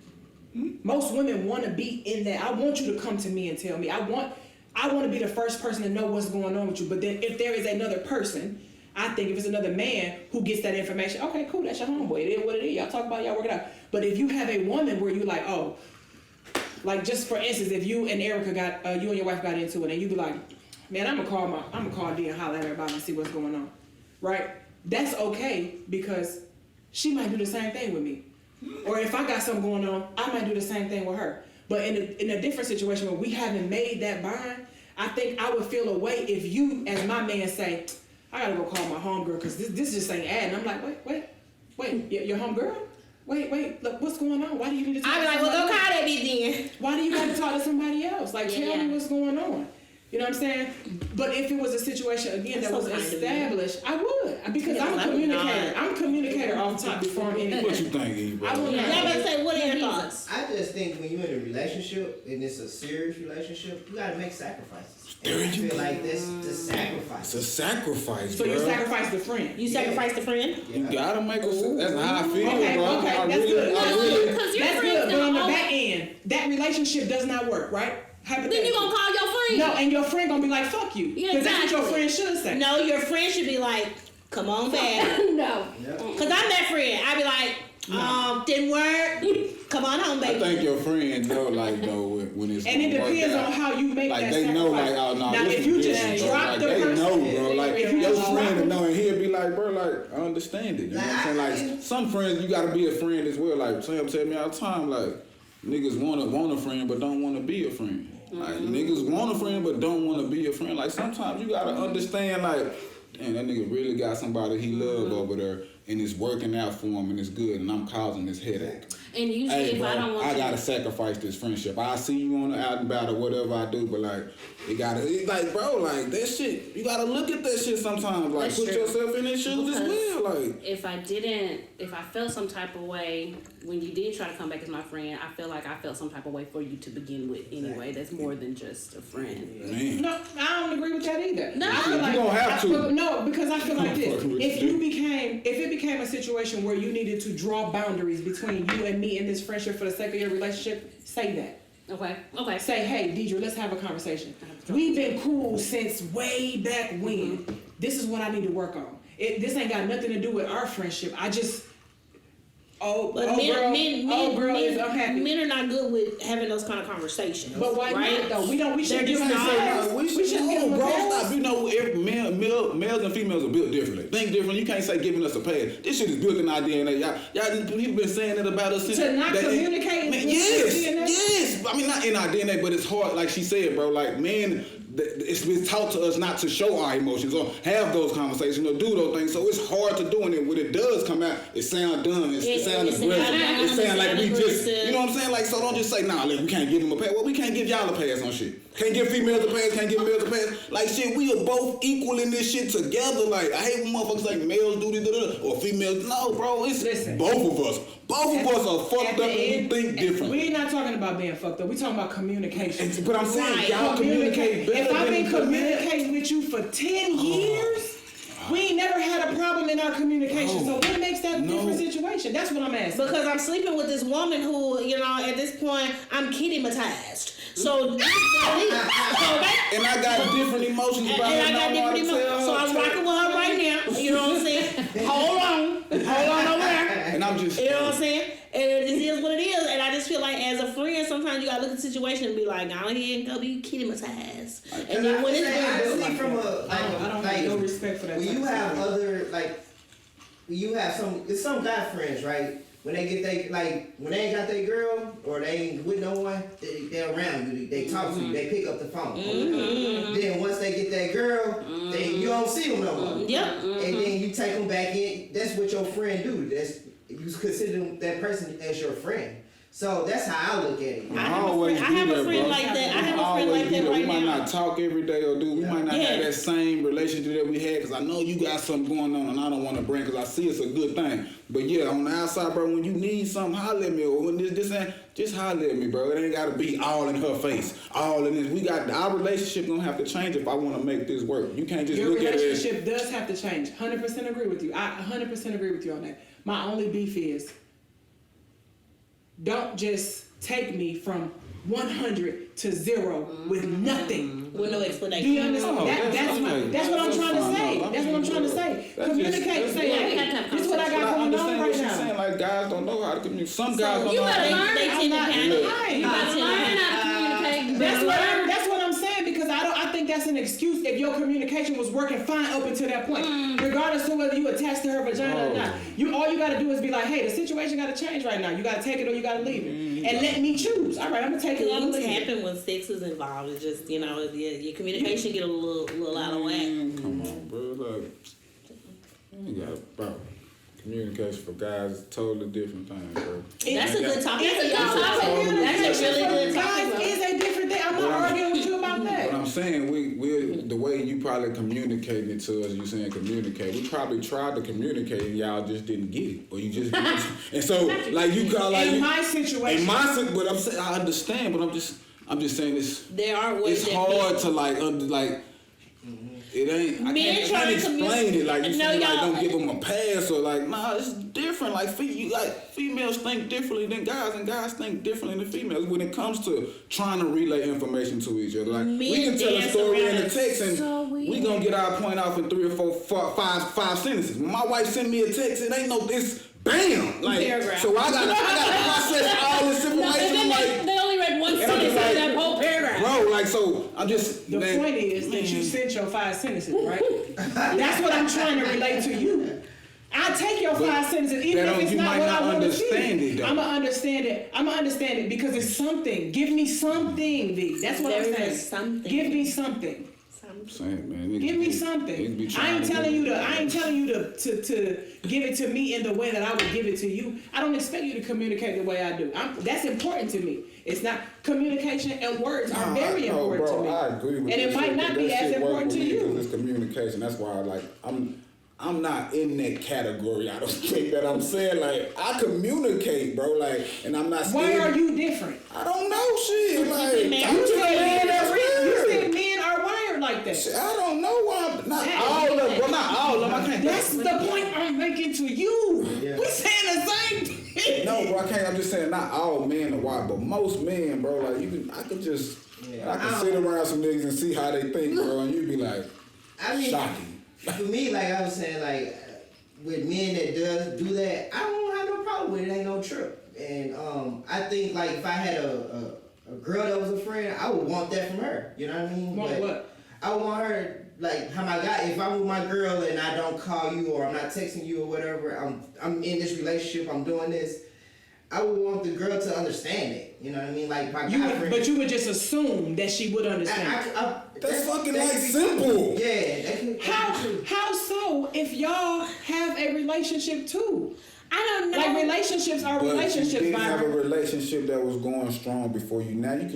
Most women want to be in that. I want you to come to me and tell me. I want to be the first person to know what's going on with you. But then if there is another person, I think if it's another man who gets that information, okay, cool, that's your homeboy. It is what it is. Y'all talk about it, y'all work it out. But if you have a woman where you like, oh, like just for instance, if you and Erica you and your wife got into it, and you be like, man, I'm gonna call D and holler at everybody and see what's going on, right? That's okay because she might do the same thing with me. Or if I got something going on, I might do the same thing with her. But in a different situation where we haven't made that bond, I think I would feel a way if you, as my man, say, I gotta go call my homegirl because this just ain't adding. I'm like, wait, your homegirl? Wait, look, what's going on? Why do you need to talk I'd be to like, somebody well, go else? call that bitch then. Why do you got to talk to somebody else? Like, tell me what's going on. You know what I'm saying? But if it was a situation, again, that was established, I would. Because I'm a communicator. I'm a communicator off top before I'm in. What you think, E, bro? Y'all better say, what are your thoughts? I just think when you're in a relationship and it's a serious relationship, you gotta make sacrifices. And I feel like this the sacrifice. It's a sacrifice, So bro. you sacrifice the friend. You sacrifice the friend? You gotta make a. That's how I feel, Okay, bro. okay, I that's really, good. I really. That's good, but on the back end, that relationship does not work, right? Then you gonna call your friend? No, and your friend gonna be like, fuck you. Yeah, Because that's what your friend should say. No, your friend should be like, come on back. No. Cause I'm that friend. I'd be like, didn't work. Come on home, I baby. think your friend know, like, though, when it's And it gonna work depends out. on how you make Like that they know, sacrifice. like, oh no. Now, this if you is just different, bro. drop Like, the they person, know, bro. Like if you your just drop friend them. know, and he'll be like, bro, like I understand it. You know what I'm saying? Like some friends, you gotta be a friend as well. Like Sam tell me all the time, like niggas want a friend but don't want to be a friend. Like niggas want a friend but don't want to be a friend. Like sometimes you gotta understand, like, damn, that nigga really got somebody he love over there, and it's working out for him, and it's good, and I'm causing this headache. And usually, hey, if bro, I don't want I to, gotta sacrifice this friendship. I see you on the out and about or whatever I do, but like, it's like, bro, like that shit. You gotta look at that shit sometimes. Like, That's put true. yourself in their shoes as Because well. Like, if I felt some type of way when you did try to come back as my friend, I feel like I felt some type of way for you to begin with anyway. That's more than just a friend. man. No, I don't agree with that either. No. I feel You don't have to. No, because I feel like this. fucking with If you. if it became a situation where you needed to draw boundaries between you and me in this friendship for the sake of your relationship, say that. Okay. Say, hey, Deidre, let's have a conversation. We've been cool since way back when. This is what I need to work on. This ain't got nothing to do with our friendship. I just, But girl is unhappy. men are not good with having those kind of conversations. But why right? not though? We shouldn't give just them a not. pass. We shouldn't give them a bro, pass. stop. You know, every males and females are built differently. Think different. You can't say giving us a pass. This shit is built in our DNA. Y'all people been saying it about us since. To not communicate with DNA? Yes. I mean, not in our DNA, but it's hard. Like she said, bro. Like men, it's been taught to us not to show our emotions or have those conversations or do those things. So it's hard to do. And then when it does come out, it sounds dumb. It sounds aggressive. It sounds like we just, you know what I'm saying? Like, so don't just say, nah, look, we can't give them a pass. Well, we can't give y'all a pass on shit. Can't give females a pass, can't give males a pass. Like, shit, we are both equal in this shit together. Like, I hate when motherfuckers like males do this, or females. No, bro, it's both of us. Both of us are fucked up and we think different. We're not talking about being fucked up. We're talking about communication. But I'm saying, y'all communicate better If I've been than communicating with you for 10 years, we ain't never had a problem in our communication. So what makes that a different situation? That's what I'm asking. Because I'm sleeping with this woman who, you know, at this point, I'm kitty-matized. So, and I got different emotions about and I it. got different emotions. So I'm rocking with her right now. You know what I'm saying? Hold on over there. And I'm just, you know what I'm saying? And it is what it is. And I just feel like as a friend, sometimes you gotta look at the situation and be like, go ahead and go be kitty-matized. And then when it's honestly, from a I don't have no respect for that. when you have other you have some guy friends, right? When they get when they ain't got their girl or they ain't with no one, they're around you. They talk to you. They pick up the phone. Then once they get that girl, you don't see them no more. Yep. And then you take them back in. That's what your friend do. You consider that person as your friend. So that's how I look at it. I have a friend like that. I have a friend like that right We might now. not talk every day or we might not have that same relationship that we had because I know you got something going on and I don't want to bring because I see it's a good thing. But yeah, on the outside, bro, when you need something, holler at me. Or when this ain't, just holler at me, bro. It ain't got to be all in her face, all in this. Our relationship gonna have to change if I want to make this work. You can't just look at it. Your relationship does have to change. 100% agree with you. I 100% agree with you on that. My only beef is don't just take me from 100 to 0 with nothing. With no explanation. Do you understand? That's what I'm trying to say. That's what I'm trying to say. Communicate. Say, hey, this is what I got going on right now. Saying, like, guys don't know how to communicate. Some guys don't know how to communicate. They tend to panic. You gotta learn how to communicate. That's what I'm saying because I think that's an excuse if your communication was working fine up until that point, regardless of whether you attached to her vagina or not. All you gotta do is be like, hey, the situation gotta change right now. You gotta take it or you gotta leave it, and let me choose. All right, I'm gonna take it. Things happen when sex is involved. It's just, you know, your communication get a little out of whack. Come on, bro. Like, you got bro. Communication for guys is totally different thing, bro. That's a good topic. It's a good topic. That's a really good Guys, topic. is a different thing. I'm not arguing with you about that. But I'm saying we the way you probably communicated it to us, you saying communicate. We probably tried to communicate and y'all just didn't get it, or you just and so like you got like in my situation. But I'm saying I understand, but I'm just saying There are ways it's hard to like. It ain't. I can't explain it. Like you say, like don't give them a pass or like nah. It's different. Like females think differently than guys, and guys think differently than females when it comes to trying to relay information to each other. Like we can tell a story in the text, and we gonna get our point off in 3 or 4, 5 sentences. When my wife sent me a text, it ain't no this. Bam! Like paragraph. So I gotta process all this information. I'm like, they only read one sentence of that whole paragraph. bro, like so I'm just The point is that you sent your 5 sentences, right? That's what I'm trying to relate to you. I take your 5 sentences, even if it's not what I want to see. I'ma understand it. I'ma understand it because it's something. Give me something, V. That's what I'm saying. Something. Give me something. I'm saying, man. Give me something. I ain't telling you to give it to me in the way that I would give it to you. I don't expect you to communicate the way I do. That's important to me. It's not communication and words are very important to me. I agree with you. And it might not be as important to you. It's communication. That's why, like, I'm not in that category. I don't think that I'm saying, like, I communicate, bro, like, and I'm not. Why are you different? I don't know, shit. Like, you said men are wired like that. Shit, I don't know why. Not all of them. Well, not all of them. I can't. That's the point I'm making to you. Yeah. We saying the same thing. No, bro, I can't. I'm just saying not all men are wired, but most men, bro, like, I could just, I can sit around some niggas and see how they think, bro, and you be like, shocking. For me, like I was saying, like with men that does do that, I don't have no problem with it. It ain't no trip. And I think like if I had a girl that was a friend, I would want that from her. You know what I mean? Want what? I would want her like how my guy. If I'm with my girl and I don't call you or I'm not texting you or whatever, I'm in this relationship. I'm doing this. I would want the girl to understand it. You know what I mean? Like my guy friend. But you would just assume that she would understand. That's fucking like simple. Yeah. That can How so? If y'all have a relationship too, I don't know. like relationships are But relationships. you didn't have a Byron. relationship that was going strong before you. Now you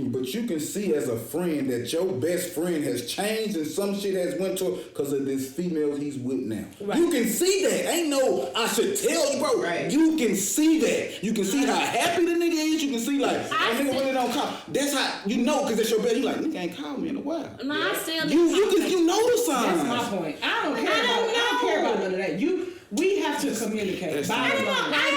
can see as a friend that your best friend has changed and some shit has went to because of this female he's with now. Right. You can see that. Ain't no I should tell you, bro. Right. You can see that. You can see how happy the nigga is. You can see like nigga really don't call. That's how you know because that's your best. You like nigga ain't called me in a while. No, I still You know the signs. That's my point. I don't care about none of that. We have to communicate. I don't know. Like,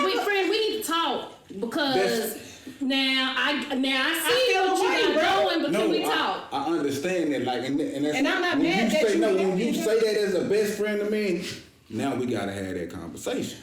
we need to talk because now I see what you got going, but can we talk? I understand that, like, and that's, And I'm not when mad you that say you no. know When you that. say that as a best friend to me, now we gotta have that conversation.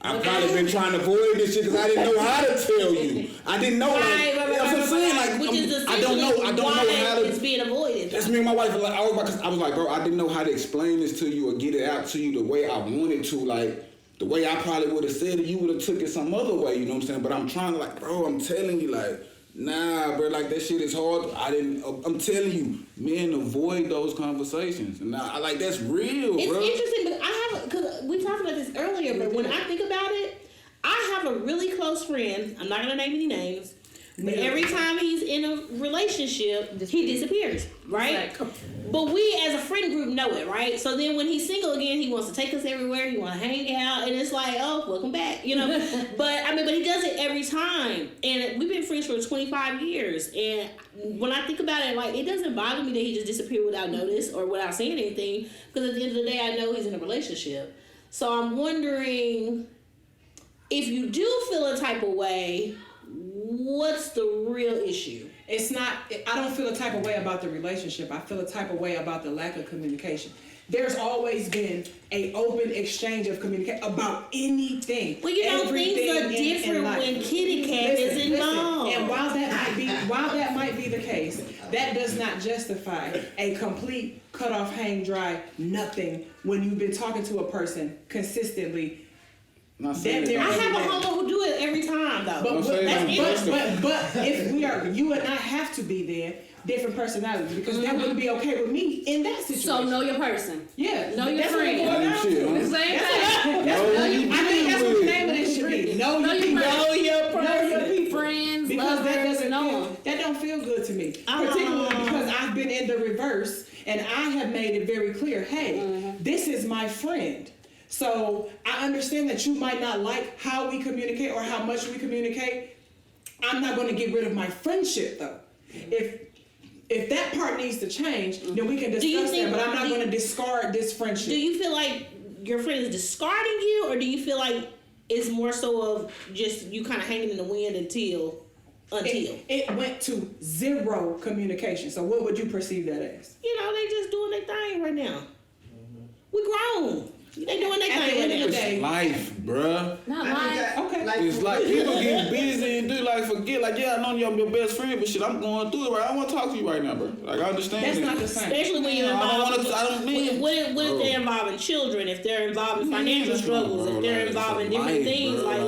I've probably been trying to avoid this shit because I didn't know how to tell you. I didn't know. Right, You know what I'm saying? Like, which is I don't know how to. it's being avoided. That's me and my wife. Like, I was like, bro, I didn't know how to explain this to you or get it out to you the way I wanted to. Like, the way I probably would have said it, you would have took it some other way. You know what I'm saying? But I'm trying to, like, bro, I'm telling you, like, nah, bro, like, that shit is hard. I'm telling you, men avoid those conversations. And I like, that's real, It's bro. interesting, but because we talked about this earlier, but when I think about it, I have a really close friend. I'm not gonna name any names, but every time he's in a relationship, he disappears, right? But we as a friend group know it, right? So then when he's single again, he wants to take us everywhere. He want to hang out, and it's like, oh, welcome back, you know. But he does it every time, and we've been friends for 25 years. And when I think about it, like, it doesn't bother me that he just disappeared without notice or without saying anything, because at the end of the day, I know he's in a relationship. So I'm wondering if you do feel a type of way, what's the real issue? It's not, I don't feel a type of way about the relationship. I feel a type of way about the lack of communication. There's always been an open exchange of communication about anything. Well, you know, things are different when kitty cat is involved. And while that might be the case, that does not justify a complete cut off, hang dry, nothing when you've been talking to a person consistently. I have a homie who do it every time though. But if we are, you and I have to be there, different personalities, because that wouldn't be okay with me in that situation. So know your person. Yeah. Know your that's friend. What it boils down to. The same thing. I think that's what the name of this should be. Know your people. Know your person. Know your people. Friends, because lovers, that doesn't know feel, that don't feel good to me. Particularly because I've been in the reverse and I have made it very clear, hey, this is my friend. So I understand that you might not like how we communicate or how much we communicate. I'm not going to get rid of my friendship though. If that part needs to change, then we can discuss that, but I'm not going to discard this friendship. Do you feel like your friend is discarding you, or do you feel like it's more so of just you kind of hanging in the wind until? It went to zero communication. So what would you perceive that as? You know, they just doing their thing right now. We grown. They doing their thing right now. It's life, bruh. Not life. Okay. It's like people get busy and do like forget. Like, yeah, I know you're your best friend, but shit, I'm going through it right. I want to talk to you right now, bro. Like, I understand. That's it. not the same. Especially when you're involved. What if they're involving children? If they're involved in financial struggles? If they're involved in different things, like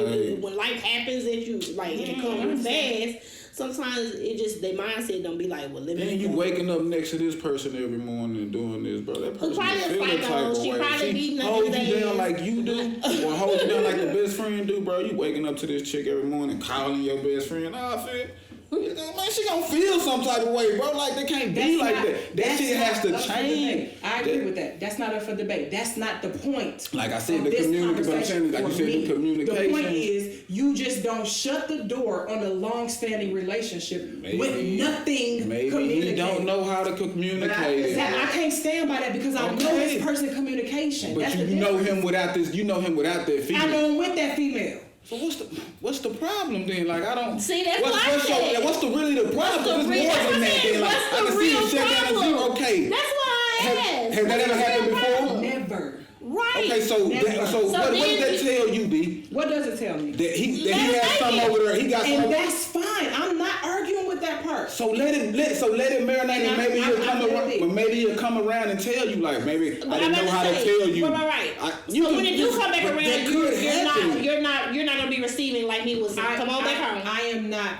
when life happens that you like, and it comes fast. sometimes it just their mindset don't be like, well, let me. Then you waking up next to this person every morning and doing this, bro. That person probably feel like the type of she way. probably be nothing hold you that down is. like you do, or hold you down like the best friend do, bro. You waking up to this chick every morning, calling your best friend. Oh, I feel. Man, she gonna feel some type of way, bro. Like they can't be like that. That shit has to change. I agree with that. That's not up for debate. That's not the point. Like I said, of the this communication, like you for said, me. the communication. The point is, you just don't shut the door on a long-standing relationship with nothing. Maybe he don't know how to communicate. I can't stand by that because I know this person communication. But That's you know him without this. You know him without that female. I know him with that female. So what's the problem then? Like I don't See, that's what's the really the problem? It's more than that. Then like I can see you shut down and zero. Okay. That's why I asked. Has that ever happened before? Never. Right. Okay, so what does that tell you, D? What does it tell me? That he has something over there. He got something. And that's fine. I'm not arguing with that part. So let it marinate, and maybe he'll come around. But maybe he'll come around and tell you, like maybe I didn't know how to tell you. Right. So when it do come back around, you're not gonna be receiving like he was. Come on back home. I am not.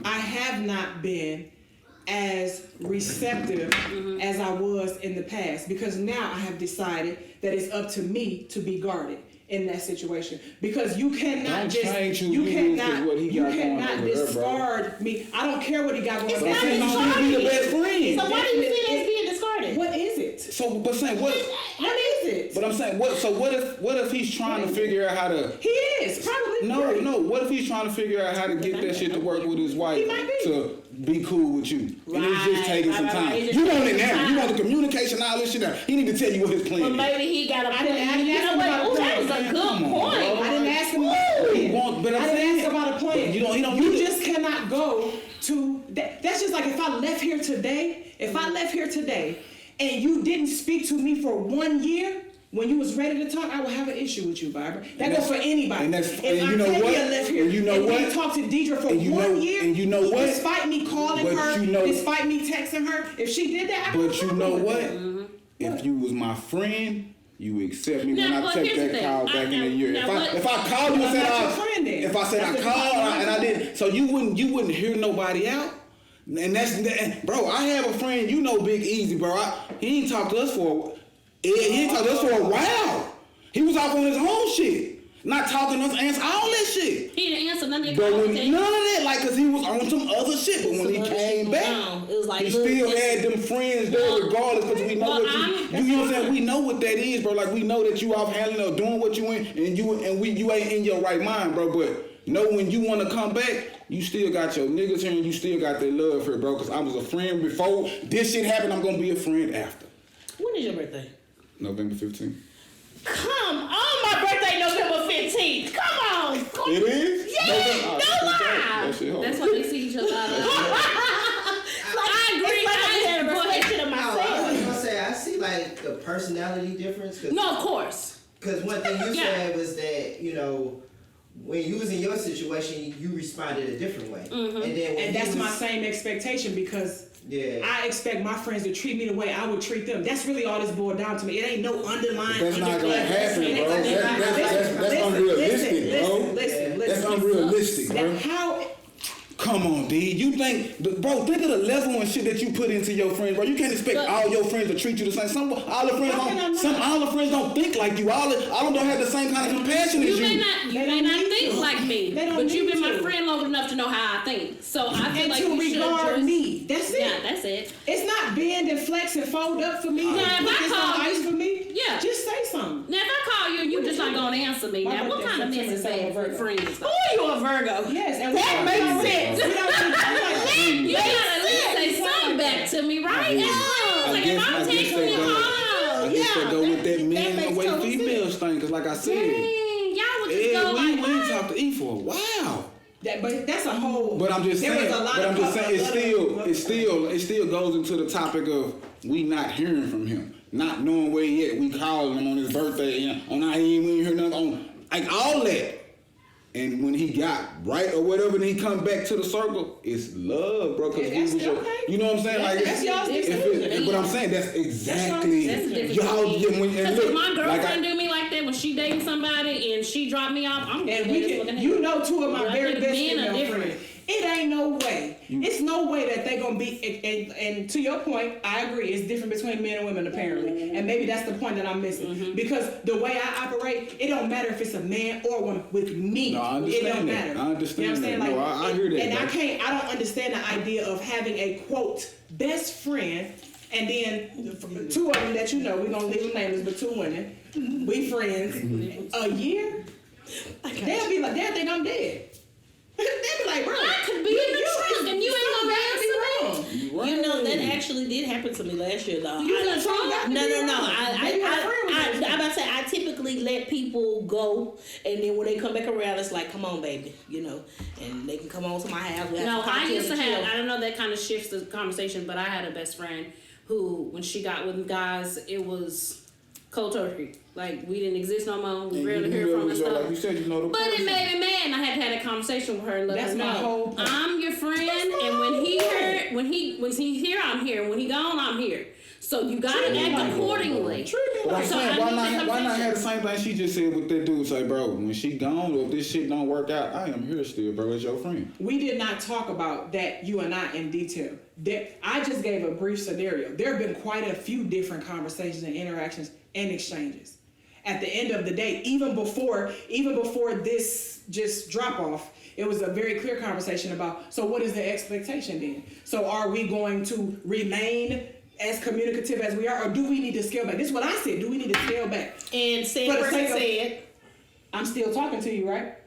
I have not been as receptive as I was in the past because now I have decided that it's up to me to be guarded in that situation because you cannot discard me. I don't care what he got going on. It's You not should be the best friend. So why do you feel it's being discarded? What is it? So, but saying what? What is it? But I'm saying what? So what if he's trying to figure out how to? He is probably No. What if he's trying to figure out how to get that shit to work with his wife to be cool with you? And it's just taking some time. You want it now. You want the communication, all this shit now. He need to tell you what his plan Well, is. maybe he got a plan. You know what? Ooh, that was a good point. I didn't ask him about a plan. But I didn't ask about a plan. He don't You just cannot go to that. That's just like if I left here today. If I left here today and you didn't speak to me for 1 year. When you was ready to talk, I would have an issue with you, Barbara. That goes for anybody. If you know what? Left here, and you know and what? didn't talk to Deidre for 1 year, and you know what? Despite me calling her, despite me texting her, if she did that, I would. But you know what? If you was my friend, you accept me when I take that call back in a year. If I called you and said if I said I called and I didn't, so you wouldn't hear nobody out. And bro. I have a friend, you know, Big Easy, bro. He ain't talked to us for a while. He was off on his own shit. Not talking to us, answer all that shit. He didn't answer none of your But conversations. none of that, like, cause he was on some other shit. But when he came back, it was like, he still had them friends there regardless, cause we know you know what I'm saying? We know what that is, bro. Like, we know that you off handling or doing what you in, and you ain't in your right mind, bro. But know when you want to come back, you still got your niggas here and you still got that love here, bro. Cause I was a friend before this shit happened. I'm gonna be a friend after. When is your birthday? November 15th. Come on, my birthday November 15th. Come on. It is? Yeah, no lie. That's why they see each other out of I agree. I had a reflection of I was myself. gonna say I see like the personality difference. No, of course. Because one thing you said was that when you was in your situation, you responded a different way, and that's my same expectation because. Yeah. I expect my friends to treat me the way I would treat them. That's really all this boiled down to me. It ain't no underlying. That's not gonna happen, bro. That's unrealistic, bro. Listen. That's unrealistic, bro. How? Come on, D. You think of the level and shit that you put into your friends, bro. You can't expect all your friends to treat you the same. All the friends don't think like you. All of them don't have the same kind of compassion as you. You may not think like me, but you've been my friend long enough to know how I think. So I feel like you should regard me. That's it. Yeah, that's it. It's not bend and flex and fold up for me. Now, if I call ice for me, just say something. Now, if I call you and you just not gonna answer me, now what kind of mess is that for friends? Oh, you a Virgo? Yes, and that makes sense. You gotta at least say something back to me, right? Like if I'm taking you home, I guess that go with that men away females thing, cause like I said, y'all would just go we like, ain't talked to E for a while. But that's a whole. But I'm just saying. It still goes into the topic of we not hearing from him, not knowing where he at. We calling him on his birthday, on how we ain't hear nothing on like all that. And when he got right or whatever, and he come back to the circle, it's love, bro. Cause you know what I'm saying? Like that's y'all's decision. But I'm saying that's exactly y'all. Because if my girlfriend do me like that when she dating somebody and she dropped me off, I'm and we can. You know, two of my very best female friends. It it ain't no way. It's no way that they gonna be. And to your point, I agree. It's different between men and women apparently, and maybe that's the point that I'm missing. Because the way I operate, it don't matter if it's a man or a woman. With me, No, I understand it don't that. matter. I understand You know what I'm saying? that. No, Like, I hear that, And bro. I don't understand the idea of having a quote best friend, and then two of them that you know, we're gonna leave them nameless, but 2 women, we friends. A year, they'll be like, they'll think I'm dead. They'll be like, bro, I could be in the trunk and you ain't gonna answer me. You know, that actually did happen to me last year, though. You in the trunk? No. I'm I'm about to say, I typically let people go, and then when they come back around, it's like, come on, baby, you know, and they can come on to my house. We have No, some I cocktails used to and have, chill. I don't know, that kind of shifts the conversation, but I had a best friend who, when she got with guys, it was cold turkey. Like, we didn't exist no more. We rarely hear from her stuff. Like you said, you know the But it person. made me mad, and I had to have a conversation with her and let That's her my know whole point. I'm your friend, and when he's here, I'm here. When he gone, I'm here. So you gotta act accordingly. But I'm So saying, I why need not the have the conversation. same thing she just said with that dude? Say, bro, when she gone, if this shit don't work out, I am here still, bro. As your friend. We did not talk about that, you and I, in detail. I just gave a brief scenario. There have been quite a few different conversations and interactions and exchanges. At the end of the day, even before this just drop off, it was a very clear conversation about, so what is the expectation then? So are we going to remain as communicative as we are, or do we need to scale back? This is what I said. Do we need to scale back? And For the person sake of- said, I'm still talking to you, right?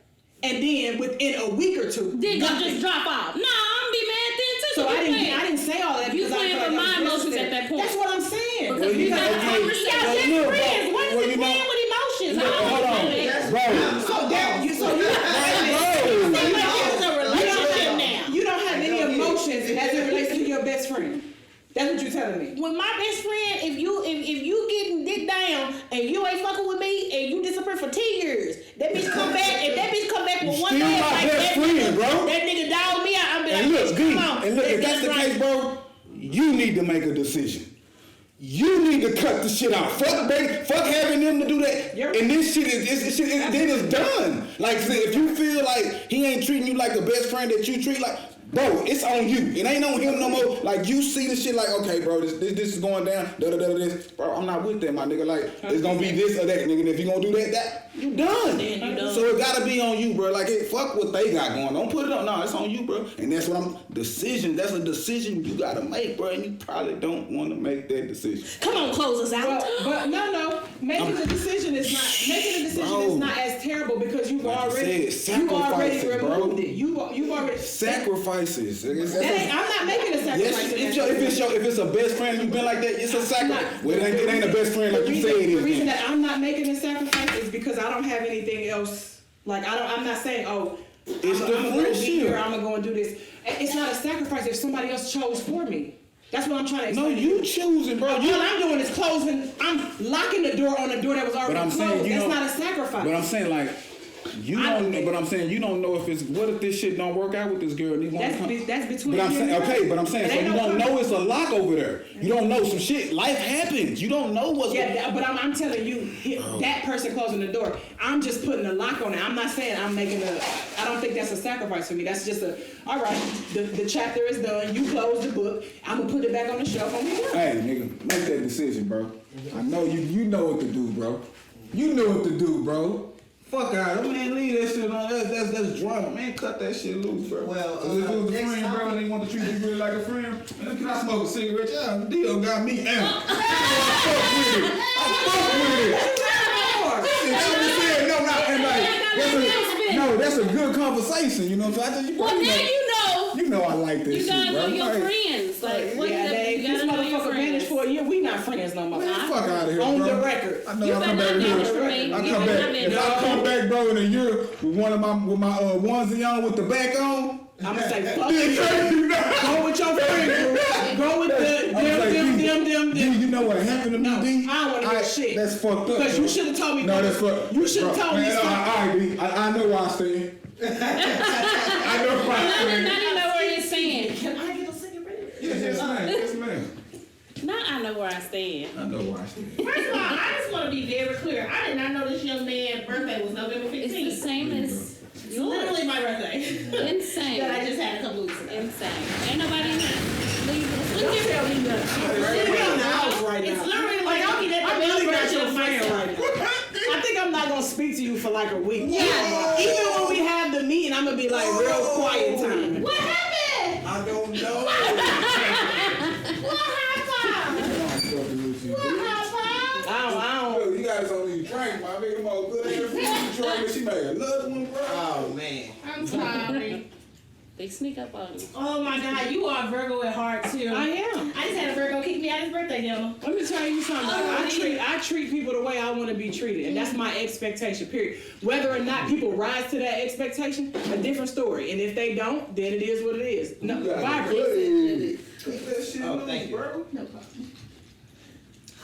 And then within a week or two, Then go nothing. just drop off. No, I'm gonna be mad then too. So You I playing. didn't say all that You because I playing felt with like my that was emotions necessary. at that point. That's what I'm saying. Because we had a conversation. y'all just look, friends. What is well, it you know- playing with emotions? Look, I don't hold on. understand. Bro. So there, you so you It's like it's a relationship now. you don't have any emotions as it relates to your best friend. That's what you're telling me. When my best friend, if you getting dick down and you ain't fucking with me and you disappear for 10 years, that bitch come back and that bitch come back with one Still day my like best that friend, nigga, bro. that nigga dog me out. I'm be like, And look, bitch, B, come on. and look, if that's the case, bro, you need to make a decision. You need to cut the shit out. Fuck having them to do that. Yep. And this shit then it's done. Like, if you feel like he ain't treating you like the best friend that you treat like, bro, it's on you. It ain't on him no more. Like, you see the shit like, okay, bro, this is going down. This. Bro, I'm not with that, my nigga. Like, it's gonna be this or that, nigga. And if you gonna do that, you done. Then you done. So it gotta be on you, bro. Like, hey, fuck what they got going. Don't put it on. No, it's on you, bro. And that's what that's a decision you gotta make, bro. And you probably don't want to make that decision. Come on, close us out. Well, but no. Making a decision is not as terrible because you've Like you already said, removed sacrifice it, bro. it. You've already Sacrifices. I'm not making a sacrifice. Yes, if it's a best friend, you've been like that, it's a sacrifice. Well, it ain't a best friend like you say it The is. reason then. that I'm not making a sacrifice is because I don't have anything else. Like I'm not saying, oh, It's I'm the gonna go be friendship. here, I'm gonna go and do this. It's not a sacrifice if somebody else chose for me. That's what I'm trying to No, explain. you choosing, bro. All I'm doing is closing. I'm locking the door on a door that was already But I'm closed. saying you That's don't- not a sacrifice. But I'm saying like. You don't know, but I'm saying you don't know if it's what if this shit don't work out with this girl and he won't come. That's between. But I'm you saying and her. okay, but I'm saying It so ain't you no don't contract. know it's a lock over there. You don't know some shit. Life happens. You don't know what's going. Yeah, but I'm telling you, that person closing the door. I'm just putting a lock on it. I'm not saying I'm making I don't think that's a sacrifice for me. That's just all right, the chapter is done. You close the book. I'm going to put it back on the shelf and we done. Hey, nigga, make that decision, bro. I know you know what to do, bro. You know what to do, bro. Fuck out, man. Leave that shit on. That's drama, man. Cut that shit loose, bro. Well, 'Cause if it was a next friend, bro, topic. and they want to treat you really like a friend, man, can I smoke a cigarette? Yeah, the deal got me out. I fuck with it. You know what I'm saying? No, not and like that's a good conversation. You know what I'm saying? You Well, probably now know- you know. You know I like this You shit, gotta bro. know your Like, friends. Like, what Yeah, is that? they, You this gotta know your motherfucker vanished friends. for a year. We not friends no more. Man, fuck out of here, On bro. the record. I know You I'll come better back not here. vouch for me. I You come better back. not be If I come back, bro, in a year with one of my onesie on with the back on, I'm going to say, fuck then you. you know. Go with your friend group. Go with them. You know what happened to me, No, D? I don't want to hear shit. That's fucked up. Because bro. you should have told me. No, that's fucked. You should have told me. Man, all right, D. I know where I stand. I know where I Now stand. you know where you're saying. Can I get a cigarette? Yes, ma'am. Yes, ma'am. Now I know where I stand. I know where I stand. First of all, I just want to be very clear. I did not know this young man's birthday was November 15th. It's the same as. It's literally my birthday. Insane. That I just had a couple weeks ago. Insane. Ain't nobody leave. Don't tell me nothing. We're in the house right now. It's literally like I'm looking at the really not version your of friend myself. right now. I think I'm not gonna speak to you for like a week. Yeah. Even when we have the meeting, I'm gonna be like real quiet time. What happened? I don't know. What happened? What I don't. Look, you guys only drink, my nigga. Them all good ass food you drink, but she made another one, bro. Oh man. I'm sorry. They sneak up on you. Oh my God, you are Virgo at heart too. I am. I just had a Virgo kick me out his birthday dinner. Let me tell you something. I treat people the way I want to be treated, and that's my expectation. Period. Whether or not people rise to that expectation, a different story. And if they don't, then it is what it is. No, vibrate. Oh, thank you. bro. No problem.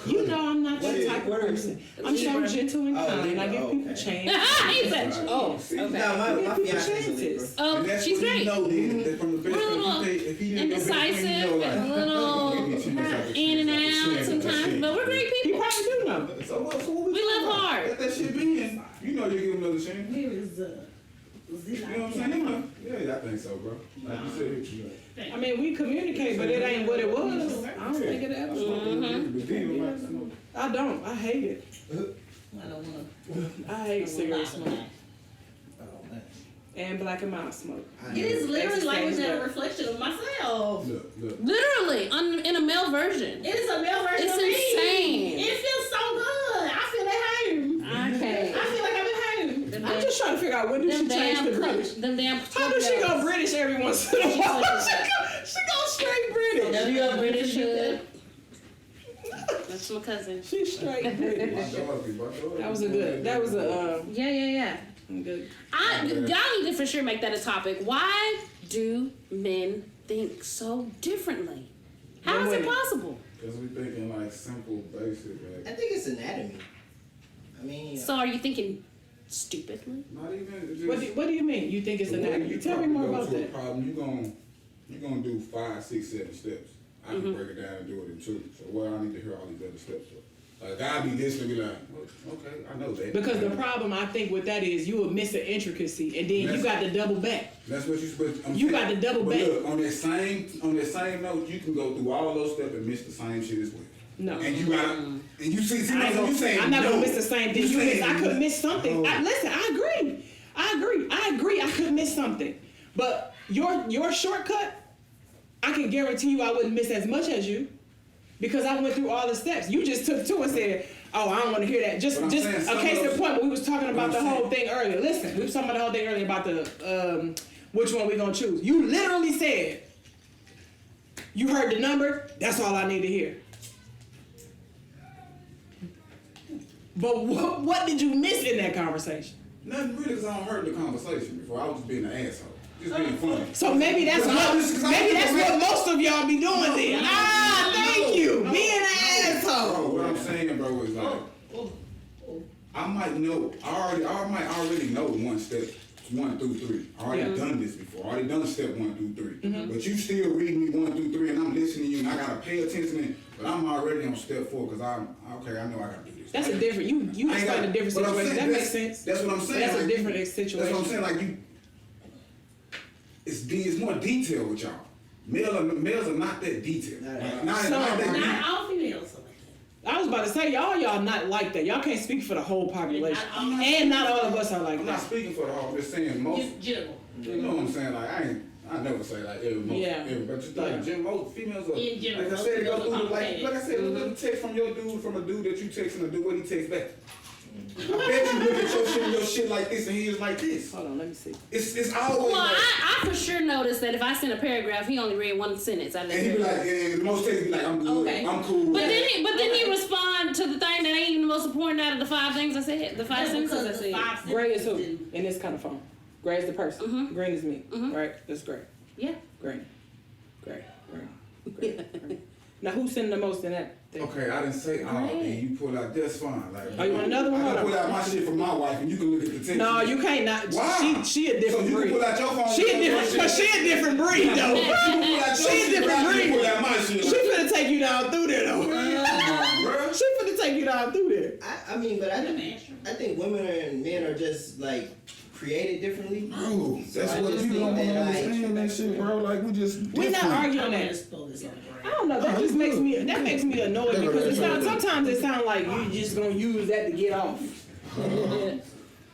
You know I'm not that What type is- of person. I'm so gentle and kind. I give people okay. chances. He said, Oh, No, I my give people fiance's a Libra. chances. oh, And that's she's what great. you know, then, that from the best We're a little if he didn't know best friend, indecisive you know, like, and a little maybe too much like a in and shit, like a out shit, sometimes, but we're great You people. probably do know. So what we We live talking about? hard. Let that shit be, and you know you give him another chance. Here is You know what I'm saying? Yeah, I think so, bro. Like you said. I mean, we communicate, but it ain't what it was. I don't think it ever was. I don't. I hate it. I don't want I hate cigarette smoke Oh man. and black and mild smoke. It is literally like Exercise, a but- reflection of myself. Look. Literally, in a male version. It is a male version It's of me. insane. It feels so good. I feel at home. Okay. I feel like I'm at home. I'm just trying to figure out when did she Them change damn to British. them damn How does she go British every once in a while? She go straight British. She go British hood. That's my cousin. She's straight British. That was a Yeah. good. Y'all need to for sure make that a topic. Why do men think so differently? How is it women. possible? Because we thinking like simple, basic, I like, think it's anatomy. I mean, So are you thinking stupidly? not even just. What do you mean? You think it's the way anatomy? you Tell me more go about to a that. problem, you gonna do 5, 6, 7 steps. I can break it down and do it in 2. So what I need to hear all these other steps for? Like I'll be listening, be like, well, okay, I know that. Because the problem I think with that is you will miss an intricacy, and then you got to double back. That's what you supposed. You got to double But back. look, on that same note, you can go through all those steps and miss the same shit as well. No. And you got, and you see, I ain't you saying I'm not gonna no. miss the same thing. You saying I could miss something. no. Listen, I agree. I could miss something, but your shortcut, I can guarantee you I wouldn't miss as much as you, because I went through all the steps. You just took 2 and said, "Oh, I don't want to hear that." Just But I'm a saying some case of in those- point. But we was talking about But the I'm whole saying- thing earlier. Listen, we was talking about the whole thing earlier about the which one we gonna choose. You literally said, "You heard the number. That's all I need to hear." But what did you miss in that conversation? Nothing really, because I don't heard the conversation before. I was just being an asshole, just being funny. So maybe that's what most of y'all be doing then. Thank you. Being an asshole. Bro, what I'm saying, bro, is like, I might know. I might already know 1 step, 1 through 3. I already done this before. I already done step 1 through 3. But you still reading me 1 through 3, and I'm listening to you, and I gotta pay attention. But I'm already on step 4 because I know I gotta do this. That's a different. You I ain't explain a got- different but I'm situation. saying That makes that's- sense. That's what I'm saying. That's a like, different That's what I'm situation. saying. Like it's more detailed with y'all. Males are not that detailed. Not Like, at all. not So- that Not deep. all females are like I was about to say y'all not like that. Y'all can't speak for the whole population, Not- and not all of us are like I'm that. not speaking for the whole. I'm just saying most. that. Just general. You know what I'm saying? Like I never say like most. Yeah. But just like most females are. In general, Like I said, go most through females are like I said, a little text from your dude, from a dude that you text, and a dude what he texts back. I bet you look at your shit like this, and he is like this. Hold on, let me see. It's always. Well, like, I for sure noticed that if I sent a paragraph, he only read 1 sentence out of and he it. be like, and the most texts be like, I'm good, Okay. I'm cool. But then he respond to the thing that ain't even the most important out of the 5 things I said. The 5 sentences I said. Gray is who in this kind of phone? Gray is the person. Green is me. Mhm. Right? That's Gray. Yeah. Green. Now who's sending the most in that thing? Okay, I didn't say all, Right. and you pull out, that's fine. Like, Oh, you want another one? I Hold can on. pull out my shit from my wife, and you can look at the text. No, you can't not. Why? She a different So you breed. can pull out your phone. She a different, but she a different breed though. You can pull out your She a shit, different but I can breed. pull out my shit. She finna take you down through there though. Bruh. She finna take you down through there. I mean, but I think women and men are just like created differently. Bro, that's I what just people don't think want to that, like, understand that shit, bro. Like, we just We're not different. arguing that. I don't know. That just makes me annoyed because it sounds, sometimes it sounds like you just gonna use that to get off.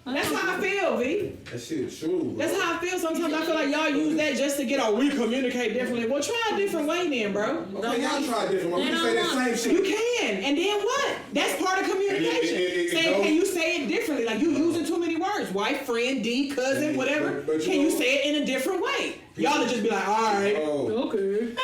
That's how I feel, V. That shit true, bro. That's how I feel. Sometimes I feel like y'all use that just to get off. We communicate differently. Well, try a different way then, bro. Okay, y'all try different. We can say that same shit. You can, and then what? That's part of communication. Can you say it differently? Like you using too many words. Wife, friend, D, cousin, whatever. But Can you say it in a different way? Y'all would just be like, all right, okay,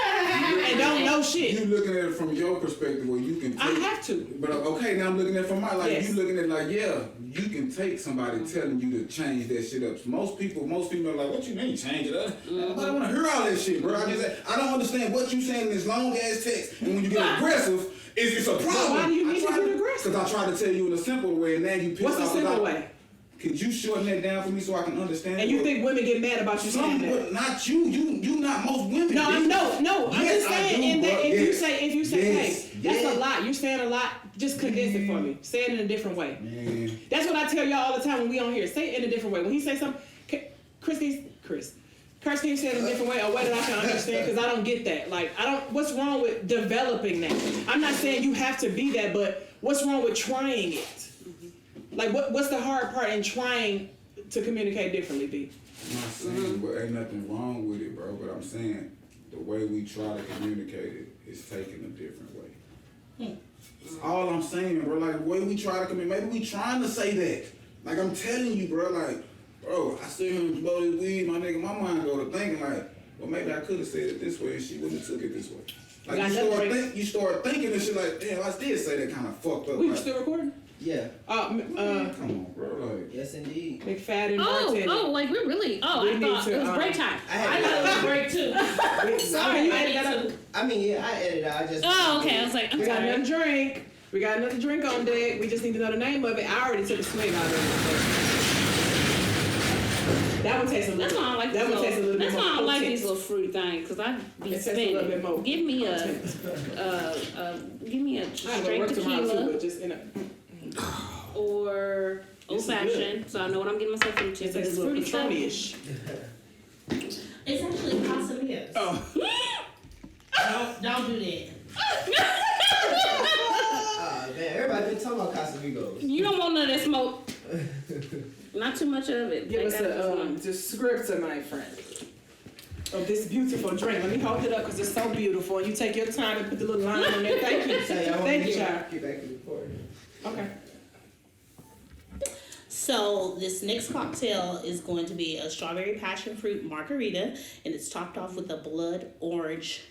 and don't know shit. You looking at it from your perspective where you can take, I have to. But okay, now I'm looking at it from my, like, Yes. you looking at it like, yeah, you can take somebody telling you to change that shit up. Most people are like, what you mean change it up? Nobody want to hear all that shit, bro. I don't understand what you saying in this long ass text, and when you get aggressive, it's a problem. Why do you need to get aggressive? Because I tried to tell you in a simple way, and now you pissed off. What's the simple way? Could you shorten that down for me so I can understand? And you think women get mad about you saying that? But not you. You not most women. No, I'm Yes, just saying. I do, And bro. if you say, Yes. hey, that's Yes. a lot. You're saying a lot. Just condense it for me. Say it in a different way. Man. That's what I tell y'all all the time when we on here. Say it in a different way. When he say something, Chris can say it in a different way, a way that I can understand, because I don't get that. Like, what's wrong with developing that? I'm not saying you have to be that, but what's wrong with trying it? Like, what's the hard part in trying to communicate differently, B? I'm not saying but ain't nothing wrong with it, bro, but I'm saying the way we try to communicate it is taken a different way. That's all I'm saying, bro. Like, the way we try to communicate, maybe we trying to say that. Like, I'm telling you, bro, like, bro, I see him blow this weed, my nigga, my mind go to thinking, like, well, maybe I could have said it this way and she wouldn't have took it this way. Like, you start thinking and shit like, damn, I did say that kind of fucked up. We like, still recording? Yeah. come on, bro, like. Yes, indeed. McFadden, Oh, like we're really. Oh, We I need thought to, it was break time. I I know it was break too. Sorry, you edited that up. I mean, yeah, I edited. I just. Oh, okay. I was like, I'm We got sorry. another drink. We got another drink on deck. We just need to know the name of it. I already took a swig out of it. That one tastes a little. That's why I like That one tastes a little bit That's more. why I like potent. these little fruit things, cause I be It tastes a little bit spending. more. Give me a I have to straight work tomorrow too, tequila but just in a. or old This is fashioned, so I know what I'm getting myself into. It So tastes this a little fruity stuff. Patroni-ish. It's actually Casamigos. Oh. Don't do that. Man, everybody been talking about Casamigos. You don't want none of that smoke. Not too much of it. Give Like us that a descriptor, my friend, of this beautiful drink. Let me hold it up because it's so beautiful. And you take your time and put the little line on there. Thank you. Say, I want Thank to you, child. get back to the report. Okay. So this next cocktail is going to be a strawberry passion fruit margarita, and it's topped off with a blood orange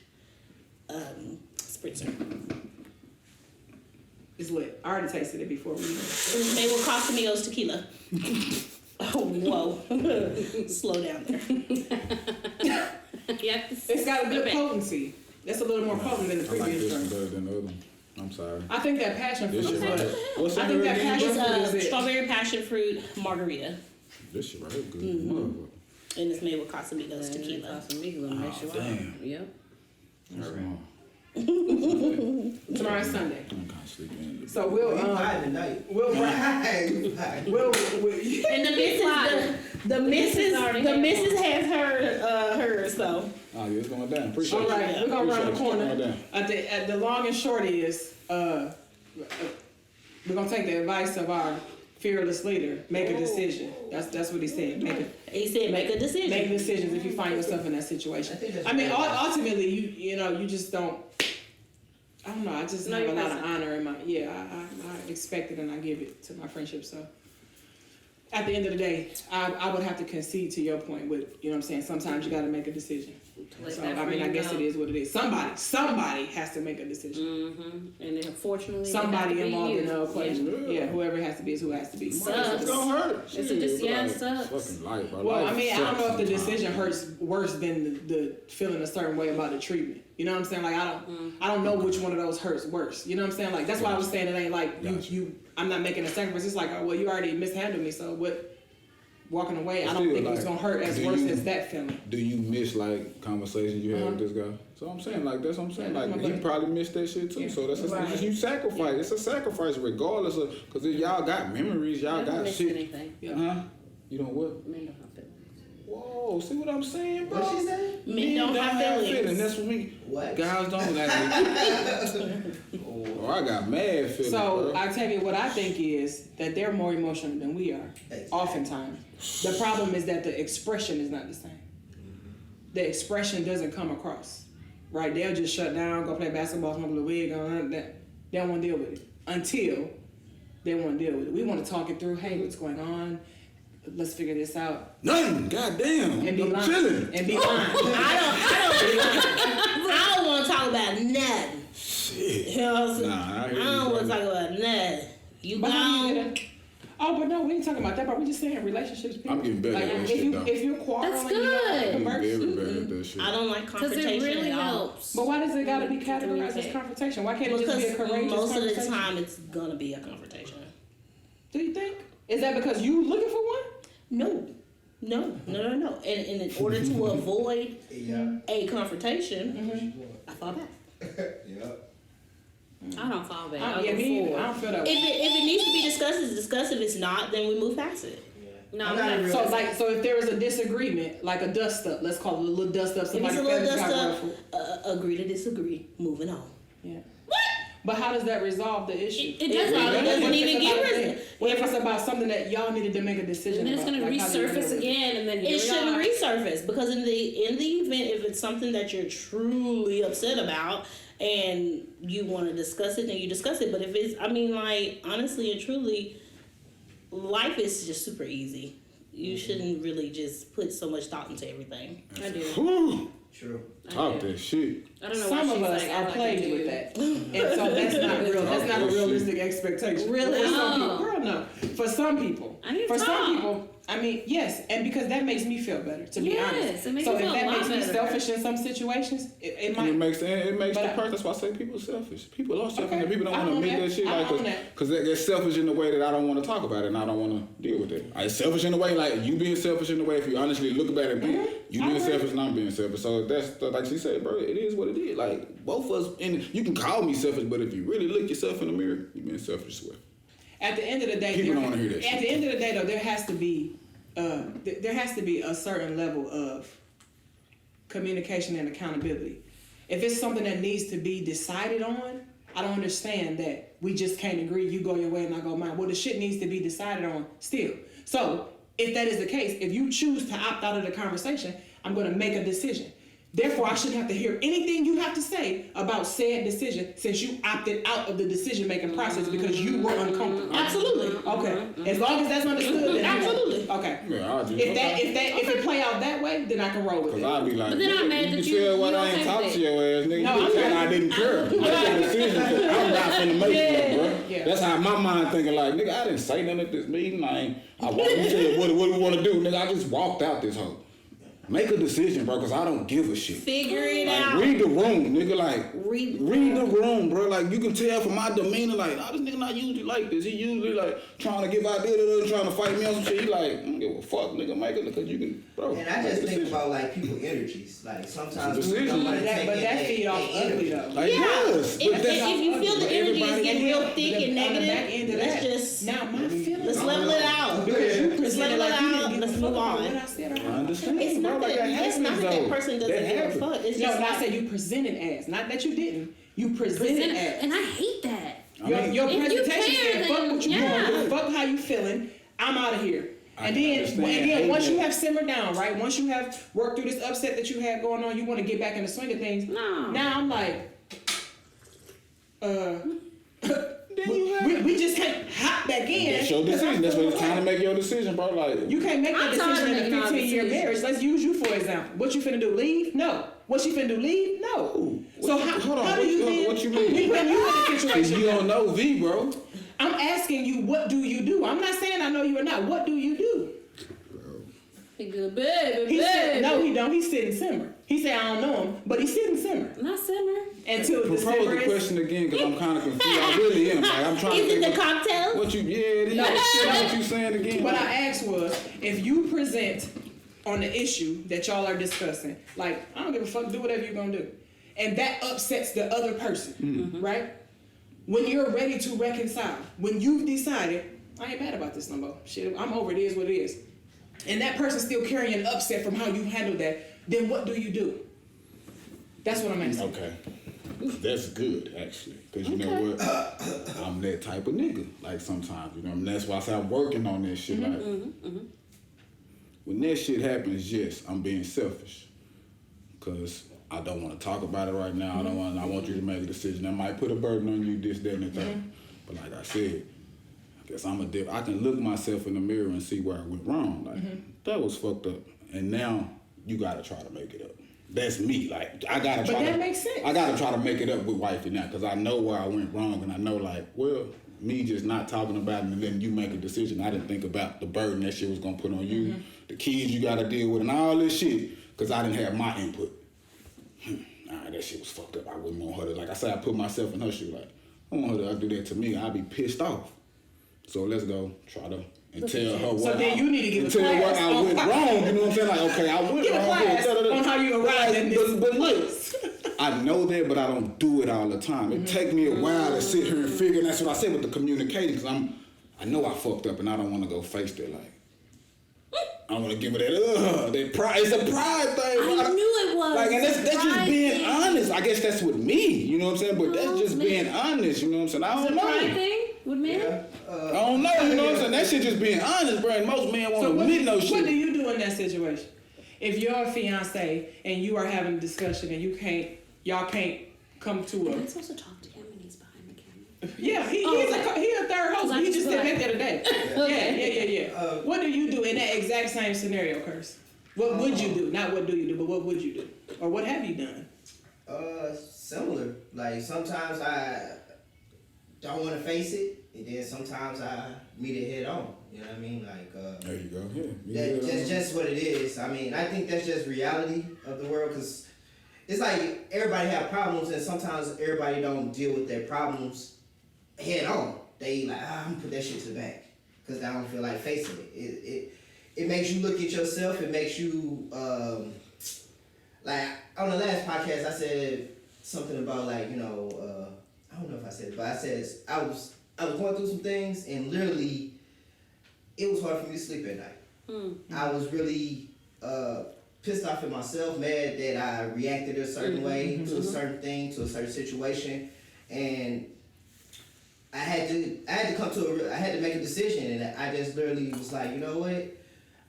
spritzer. It's lit. I already tasted it before we. It's made with Casamigos tequila. Oh, whoa. Slow down there. Yeah. It's got a good potency. That's a little more potent than the I like previous this one drink. better than the other one. I'm sorry. I think that passion fruit This is shit right what. here. What's I that think that again? passion It's fruit a is it. strawberry passion fruit margarita, This shit right here good. and it's made with Casamigos tequila. Damn. Yep. That's wrong. Tomorrow's Sunday. I'm kind of sleeping. So we'll We vibe tonight. we'll We vibe. we'll And the missus has hers, so. Oh, yeah, it's going down. Appreciate all it. right. We're gonna run the Appreciate it. corner. It's going down. At the long and short is we're gonna take the advice of our fearless leader. Make a decision. That's what he said. He said make a decision. Make decisions if you find yourself in that situation. I think that's I mean, right. ultimately, you just don't. I don't know. I just Know have a your lot of person. honor in my. Yeah, I expect it and I give it to my friendship. So at the end of the day, I would have to concede to your point with, you know what I'm saying. Sometimes you got to make a decision. Let So that I mean, I friend guess go. it is what it is. Somebody has to make a decision. Mm-hmm. And then unfortunately, Somebody it had to be involved you. in the equation. Yeah. Yeah, whoever has to be is who has to be. Sucks. It's gonna hurt. It's a Shit, yeah, it like, sucks. Fucking life, bro. Well, Life I mean, I don't sucks know if the sometimes. decision hurts worse than the feeling a certain way about the treatment. You know what I'm saying? Like I don't know which one of those hurts worse. You know what I'm saying? Like that's why I was saying it ain't like you. I'm not making a sacrifice. It's like, oh well, you already mishandled me. So what? Walking away, I don't Still, think it's like, gonna hurt as do worse you- as that feeling. Do you miss like conversations you had with this guy? So I'm saying like that's what I'm saying. Yeah, that's Like my he buddy. probably missed that shit too. Yeah. So that's Right. you sacrifice. It's a sacrifice regardless of because y'all got memories, y'all I haven't got missed shit. anything. Yeah. Huh? You don't what? Men don't have feelings. Whoa, see what I'm saying, bro? What she said? Men don't have feelings. That's what me. What? Guys don't like Oh, I got mad feelings, So bro. I tell you what I think is that they're more emotional than we are. Exactly. Oftentimes, the problem is that the expression is not the same. The expression doesn't come across, right? They'll just shut down, go play basketball, smoke a little weed, go on that. They don't want to deal with it until they want to deal with it. We want to talk it through. Hey, what's going on? Let's figure this out. Nothing. Goddamn. And be I'm lying. chilling. And be lying. I don't want to talk about nothing. Shit. You know what I'm saying? Nah, I hear I you, don't want to brother. talk about nothing. You But how do you gone? get a- Oh, but no, we ain't talking about that. But we just saying relationships. Period. I'm getting better like, at that if shit, you though. if you're quarreling, That's you don't good. I'm converse. very bad at that shit. I don't like Because confrontation it really at all. helps. But why does it gotta be categorized as confrontation? Why can't it just be a Because courageous most of the conversation? time it's gonna be a confrontation. Do you think? Is that because you looking for one? No. And in order to avoid Yeah. a confrontation, I fall back. Yep. I don't fall back. I I don't, yeah, go me either. I forward. don't feel that If way. it needs to be discussed, it's discussed. If it's not, then we move past it. No, I'm I'm not not. real- So if there is a disagreement, like a dust up, let's call it a little dust up. If Somebody it's a little feelings dust got up, ruffled. agree to disagree. Moving on. Yeah. But how does that resolve the issue? It doesn't. It doesn't even get What if it's about something that y'all needed to make a decision And then it's about? gonna Like, how do you deal resurface with it? again, and then here It we shouldn't are. resurface because in the event, if it's something that you're truly upset about and you want to discuss it, then you discuss it. But if it's, I mean, like honestly and truly, life is just super easy. You shouldn't really just put so much thought into everything. I do. Whew. True. Talk that shit. I don't know Some why of she's us like, I are like plagued it with too. that, and so that's not real. That's not a realistic expectation. Really? For some No. people, girl, no. For some people, I need to for some talk. people, I mean, yes, and because that makes me feel better. To be Yes, honest, it makes so me if feel a that lot makes me better. selfish in some situations, it And might. it makes the But- person. That's why I say people are selfish. People are selfish. Okay. And people don't I want to own admit that. that shit, I like, own that. because they're selfish in the way that I don't want to talk about it, and I don't want to deal with it. I selfish in the way, like you being selfish in the way. If you honestly look about it, you I being agree. selfish and I'm being selfish. So that's like she said, bro. It is what it is. Like both of us, and you can call me selfish, but if you really look yourself in the mirror, you being selfish as well. At the end of the day, People don't wanna hear that At shit. the end of the day, though, there has to be a certain level of communication and accountability. If it's something that needs to be decided on, I don't understand that we just can't agree. You go your way and I go mine. Well, the shit needs to be decided on still. So if that is the case, if you choose to opt out of the conversation, I'm going to make a decision. Therefore, I shouldn't have to hear anything you have to say about said decision since you opted out of the decision-making process because you were uncomfortable. Absolutely. Okay. As long as that's understood, then I'm Absolutely. okay. Yeah, I'll just If it play out that way, then I can roll with Cause it. I'll be like, But then I'm nigga, mad you that can you- tell why you I ain't okay talk with to your ass, nigga. No, You I'm saying not. I didn't care. Make a decision. I'm not finna make it, bro. Yeah. That's how my mind thinking. Like, nigga, I didn't say nothing at this meeting. I you said, what do we want to do, nigga? I just walked out this hoe. Make a decision, bro, because I don't give a shit. Figure it Like, out. read the room, nigga. Like, Read the room, bro. Like, you can tell from my demeanor, like, this nigga not usually like this. He usually, like, trying to give ideas, trying to fight me on some shit. He like, I don't give a fuck, nigga. Make it, because you can, bro. And I make a just think decision. about like people energies. Like sometimes It's a people don't want to decision. take But in that their- feed off their ugly energy. though. Like, yes. If, But that's if you feel the energy is everybody- getting real thick and On the back negative, end of let's that, just now my feelings. let's level it out. Because you Let's presented level like it you out. didn't give Let's a fuck move about on. what I said. I understand. It's bro, not like, that happens, it's not that though. person doesn't give a happens. fuck. It's No, just and I like, said you presented as, not that you didn't. You presented as. And I hate that. Your If you presentation care, said, fuck then what you yeah. doing, fuck how you feeling, I'm out of here. I And can then, understand. once you Amen. have simmered down, right? Once you have worked through this upset that you had going on, you want to get back in the swing of things. No. Now I'm like, Then you have we just can't hop back in. That's your decision. That's what it's time to make your decision, bro. Like, You can't make that I'm tired of decision in making a all 15-year decisions. marriage. Let's use you for example. What you finna do? Leave? No. What she finna do? Leave? No. So hold on, how do you then? what you mean? We putting you in a situation. you don't know V, bro. I'm asking you, what do you do? I'm not saying I know you or not. What do you do? He good, baby, He said, baby. no, he don't. He's sitting simmer. He said, I don't know him, but he's sitting simmer Not simmer. until the Propose simmer the is. question again, because I'm kind of confused. I really am. Like, I'm trying is to it the think cocktail? what you, yeah, it is. No, What you saying again? What I asked was, if you present on the issue that y'all are discussing, like, I don't give a fuck, do whatever you're gonna do, and that upsets the other person, right? When you're ready to reconcile, when you've decided, I ain't mad about this no more. Shit, I'm over it is what it is. and that person's still carrying an upset from how you handled that, then what do you do? That's what I'm asking. Okay. That's good, actually. Because you know what? I'm that type of nigga. Like, sometimes, you know, and that's why I say I'm working on that shit. Like, when that shit happens, yes, I'm being selfish. Because I don't want to talk about it right now. I want you to make a decision. I might put a burden on you, this, that, and the third. But like I said, I guess I can look myself in the mirror and see where I went wrong. Like, that was fucked up. And now, you got to try to make it up. That's me. Like, I gotta try. But that makes sense. I gotta try to make it up with wifey now, because I know where I went wrong, and I know, like, well, me just not talking about it and letting you make a decision. I didn't think about the burden that shit was gonna put on you, the kids you gotta deal with, and all this shit, because I didn't have my input. That shit was fucked up. I wouldn't want her to, like I said, I put myself in her shoe. Like, I want her to do that to me. I'd be pissed off. So let's go try to. And tell her what So then you need to give a tell her what class I went wrong. You know what I'm saying? Like, okay, I went Give a wrong. class on how you arrived at this. But look, I know that, but I don't do it all the time. It take me a while to sit here and figure. And that's what I said with the communicating, because I know I fucked up, and I don't want to go face that. Like, I want to give her that pride. It's a pride thing. I knew it was. Like, and that's just being thing. honest. I guess that's with me. You know what I'm saying? But that's just being honest. You know what I'm saying? I don't It's a know. pride thing with men? Yeah. I don't know, you know what I'm saying? That shit just being honest, bro. And most men want to admit no shit. What do you do in that situation? If you're a fiance and you are having a discussion and y'all can't come to I'm a. supposed to talk to him and he's behind the camera. Yeah, he's a third host. He just said that the other day. Yeah. What do you do in that exact same scenario, Curse? What would you do? Not what do you do, but what would you do? Or what have you done? Similar. Like, sometimes I don't want to face it, and then sometimes I meet it head on. You know what I mean? Like, there you go. Yeah. that's just what it is. I mean, I think that's just reality of the world, because it's like everybody have problems, and sometimes everybody don't deal with their problems head on. They like, I'm gonna put that shit to the back because I don't feel like facing it. It makes you look at yourself. It makes you like on the last podcast I said something about, like, you know, I don't know if I said it, but I said I was going through some things, and literally it was hard for me to sleep at night. I was really pissed off at myself, mad that I reacted a certain way to a certain thing, to a certain situation, and I had to come to I had to make a decision, and I just literally was like, you know what,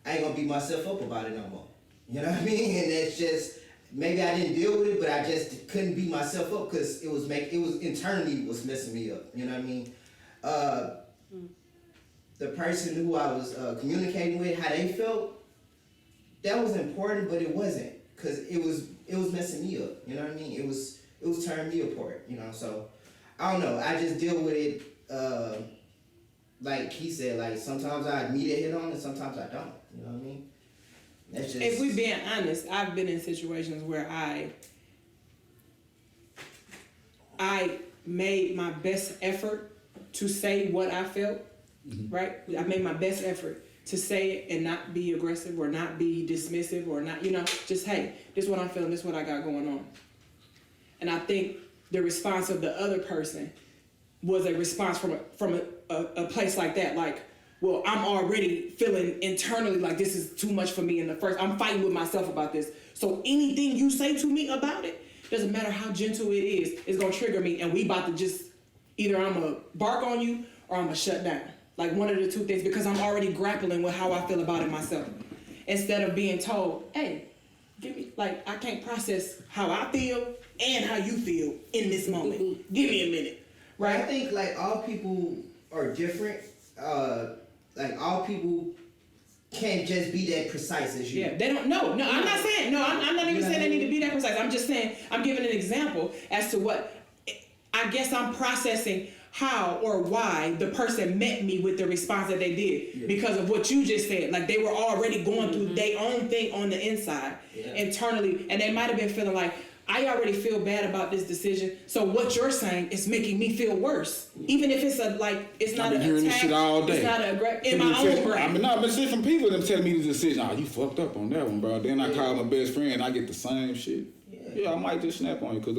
I ain't gonna beat myself up about it no more. You know what I mean? And that's just, maybe I didn't deal with it, but I just couldn't beat myself up because it was internally was messing me up. You know what I mean? The person who I was communicating with, how they felt, that was important, but it wasn't, because it was messing me up. You know what I mean? It was tearing me apart. You know, so I don't know. I just deal with it like he said. Like, sometimes I meet it head on, and sometimes I don't. You know what I mean? That's just. If we're being honest, I've been in situations where I made my best effort to say what I felt. Right? I made my best effort to say it and not be aggressive or not be dismissive or not, you know, just, hey, this is what I'm feeling, this is what I got going on. And I think the response of the other person was a response from a place like that, like, well, I'm already feeling internally like this is too much for me I'm fighting with myself about this. So anything you say to me about it, doesn't matter how gentle it is, it's gonna trigger me, and we about to just, either I'm gonna bark on you or I'm gonna shut down. Like, one of the two things, because I'm already grappling with how I feel about it myself. Instead of being told, hey, give me, like, I can't process how I feel and how you feel in this moment. Give me a minute, right? I think, like, all people are different. Like, all people can't just be that precise as you. Yeah, they don't, no, I'm not saying, I'm not even saying they need to be that precise. I'm just saying, I'm giving an example as to what, I guess I'm processing how or why the person met me with the response that they did because of what you just said. Like, they were already going through their own thing on the inside, internally, and they might have been feeling like, I already feel bad about this decision, so what you're saying is making me feel worse. Even if it's it's not an attack, this shit all day. It's not an in my own brain. I mean, but see, from people that telling me the decision, you fucked up on that one, bro. Then I call my best friend, I get the same shit. Yeah. Yeah, I might just snap on you because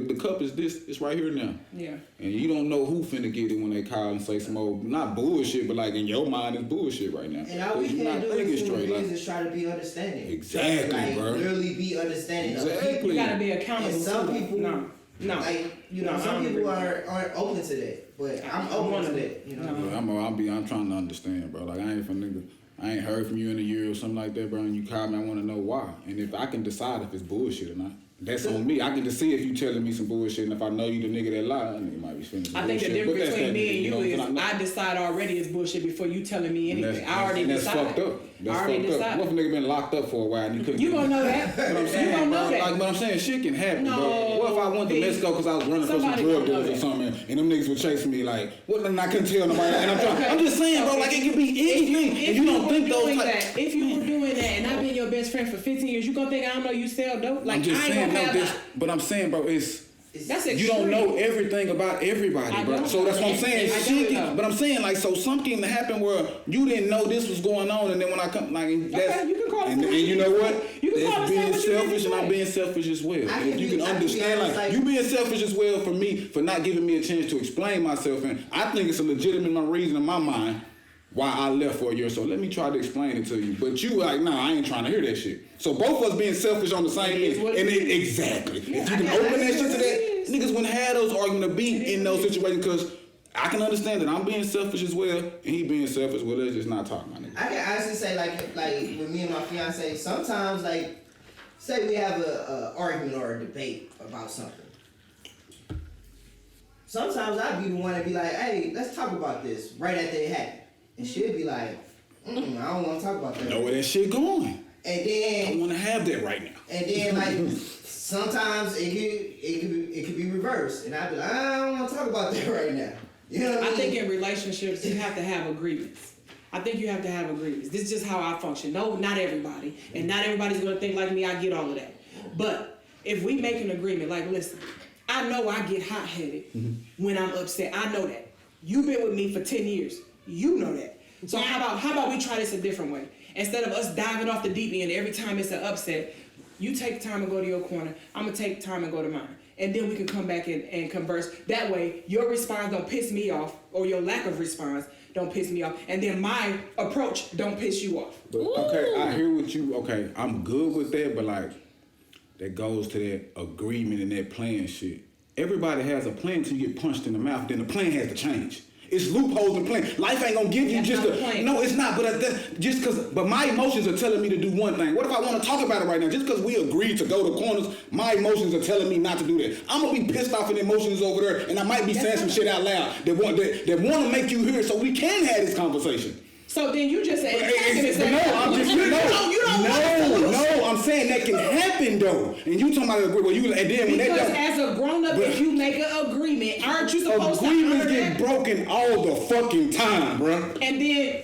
the cup is this. It's right here now. Yeah. And you don't know who finna get it when they call and say some old, not bullshit, but like in your mind it's bullshit right now. And all we can do is try to be understanding. Exactly, like, bro. Literally be understanding. Exactly. You gotta be accountable. And some too. people, no. Like, you know, some people aren't open to that, but I'm open to that. You know, I'm trying to understand, bro. Like I ain't heard from you in a year or something like that, bro. And you call me, I want to know why. And if I can decide if it's bullshit or not, that's on me. I can just see if you telling me some bullshit, and if I know you the nigga that lie, I think it might be finna some I think bullshit. the difference between me and you is I decide already it's bullshit before you telling me anything. I already that's decided. fucked up. That's I already fucked up. decided. What if a nigga been locked up for a while and you couldn't? You gonna know that. But I'm You saying, gonna know bro, that. but I'm saying shit can happen, No, bro. What if I went to Mexico because I was running for some somebody drug gonna know dealers or that. something, and them niggas were chasing me like, what? And I couldn't tell nobody. And I'm just saying, bro, like it could be anything. If you don't think those type. If you were doing that and I've been your best friend for 15 years, you gonna think I don't know you sell dope? Like I'm just I ain't saying, gonna have this, but I'm saying, bro, that's you don't know everything about everybody, bro. So that's what I'm saying. But I'm saying, like, so something happened where you didn't know this was going on, and then when I come, like, that's, okay, you can call it and you know what? You can call That's it being what you need selfish, to and I'm say. being selfish as well. I If can you be- can I can be understand, honest, like, you being selfish as well for me for not giving me a chance to explain myself, and I think it's a legitimate reason in my mind why I left for a year. So let me try to explain it to you. But you like, nah, I ain't trying to hear that shit. So both of us being selfish on the same thing. And exactly. If you can open that shit to that, niggas wouldn't have those arguments to be in those situations because I can understand that I'm being selfish as well and he being selfish. Well, let's just not talk, my nigga. I can honestly say like with me and my fiance, sometimes like say we have a argument or a debate about something. Sometimes I'd be the one to be like, hey, let's talk about this right after it happened. And she'll be like, I don't want to talk about that. Know where that shit going. And I then don't want to have that right now. And then like sometimes it could be reversed, and I'd be like, I don't want to talk about that right now. You know what I mean? I think in relationships you have to have agreements. I think you have to have agreements. This is just how I function. No, not everybody, and not everybody's gonna think like me. I get all of that, but if we make an agreement, like, listen, I know I get hot-headed when I'm upset. I know that. You've been with me for 10 years. You know that. So how about we try this a different way? Instead of us diving off the deep end every time it's an upset, you take time and go to your corner. I'm gonna take time and go to mine. And then we can come back and converse. That way, your response don't piss me off, or your lack of response don't piss me off. And then my approach don't piss you off. But, okay, I hear what you, okay, I'm good with that, but like, that goes to that agreement and that plan shit. Everybody has a plan till you get punched in the mouth, then the plan has to change. It's loopholes in the plan. Life ain't gonna give you That's just not a the plan. no. It's not. But just because. But my emotions are telling me to do one thing. What if I want to talk about it right now? Just because we agreed to go to corners, my emotions are telling me not to do that. I'm gonna be pissed off in emotions over there, and I might be saying some shit out loud that want to make you hear, so we can have this conversation. So then you just say, No, I'm saying that can happen though. And you talking about agree, well, you and then when because that as a grown up, if you make an agreement, aren't you supposed to honor agreements get that? broken all the fucking time, bruh. And then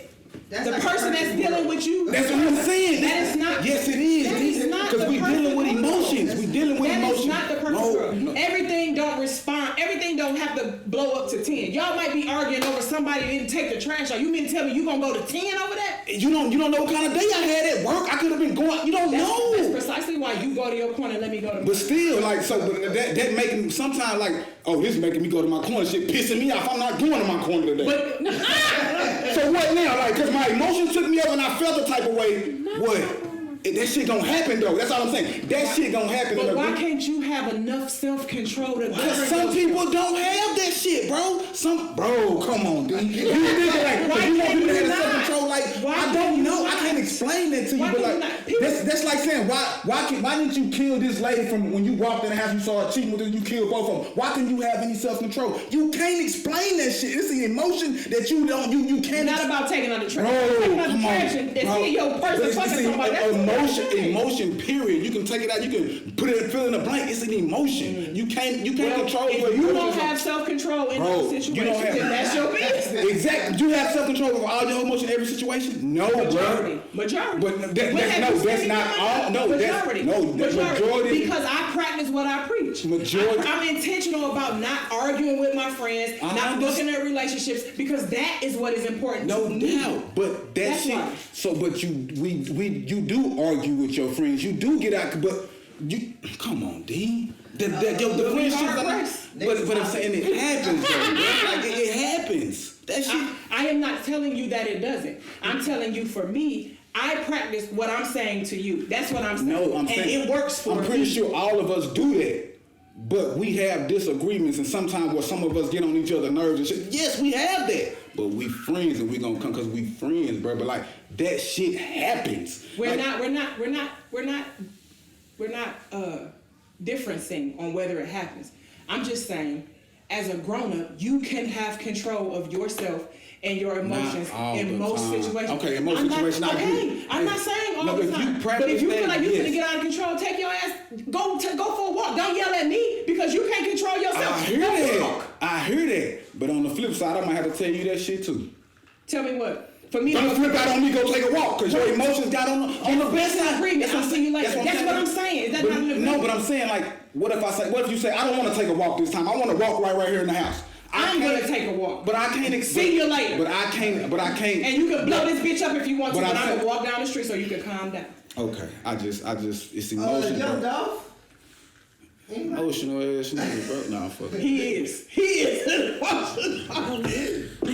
That's the like person that's dealing with you, That's what I'm saying. That is not. Yes, it is. That is not Because the we dealing with perfect emotions. world. We dealing with That emotions. is not the perfect world. Everything don't respond. Everything don't have to blow up to 10. Y'all might be arguing over somebody didn't take the trash out. You mean to tell me you gonna go to 10 over that? You don't know what kind of day I had at work. I could have been going. You don't That's know. precisely why you go to your corner and let me go to mine. But still, like, so but that making sometimes like, oh, this making me go to my corner. Shit pissing me off. I'm not going to my corner today. But So what now? Like, cause my emotions took me over and I felt the type of way. What? That shit gonna happen though. That's all I'm saying. That shit gonna happen. But why can't you have enough self-control to Because some people don't have that shit, bro. Bro, come on, dude. You think like, Why you want can't people to you have not? self-control? Like, Why I can't don't you know. I not? can't explain that to you, Why but can you like, not? People- that's like saying why didn't you kill this lady from when you walked in the house? You saw her cheating with her. You killed both of them. Why can you have any self-control? You can't explain that shit. It's an emotion that you don't. You can't. It's not about taking out the trash. Bro, Taking out the come trash on, and bro. seeing your person It's fucking an somebody. That's emotion, period. You can take it out. You can put it, fill in a blank. It's an emotion. You can't control if your you emotions. don't have self-control in Bro, those you situations, don't have- then that's your business. Exactly. Do you have self-control over all your emotions in every situation? No, bro. Majority. But that's not all. No, majority. Majority. Because I practice what I preach. Majority. I'm intentional about not arguing with my friends, not looking at relationships, because that is what is important. No to me. doubt, but that That's shit. why. So, but you do argue with your friends. You do get out, but You come on, D. The friendship, but I'm saying it happens though. Like it happens. That shit. I am not telling you that it doesn't. I'm telling you, for me, I practice what I'm saying to you. That's what I'm saying. No, I'm saying and it works for me. I'm pretty sure all of us do that. But we have disagreements, and sometimes where some of us get on each other's nerves and shit. Yes, we have that. But we friends, and we gonna come because we friends, bro. But like that shit happens. We're like, not differencing on whether it happens. I'm just saying, as a grown-up, you can have control of yourself and your emotions in most situations. Okay, in most situations, I agree. I'm not saying all the time. But if you feel like you're gonna get out of control, take your ass, go for a walk. Don't yell at me because you can't control yourself. I hear that. But on the flip side, I might have to tell you that shit too. Tell me what. For me, don't flip out on me, go take a walk, because your emotions got on the best side. I'll see you later. That's what I'm saying. Is that not an agreement? No, but I'm saying, like, what if you say, I don't want to take a walk this time. I want to walk right here in the house. I'm gonna take a walk. But I can't see you later. But I can't. And you can blow this bitch up if you want to, but I'm gonna walk down the street so you can calm down. Okay. I just it's emotional. Young dog? Emotional ass nigga, bro. Nah, fuck it. He is. He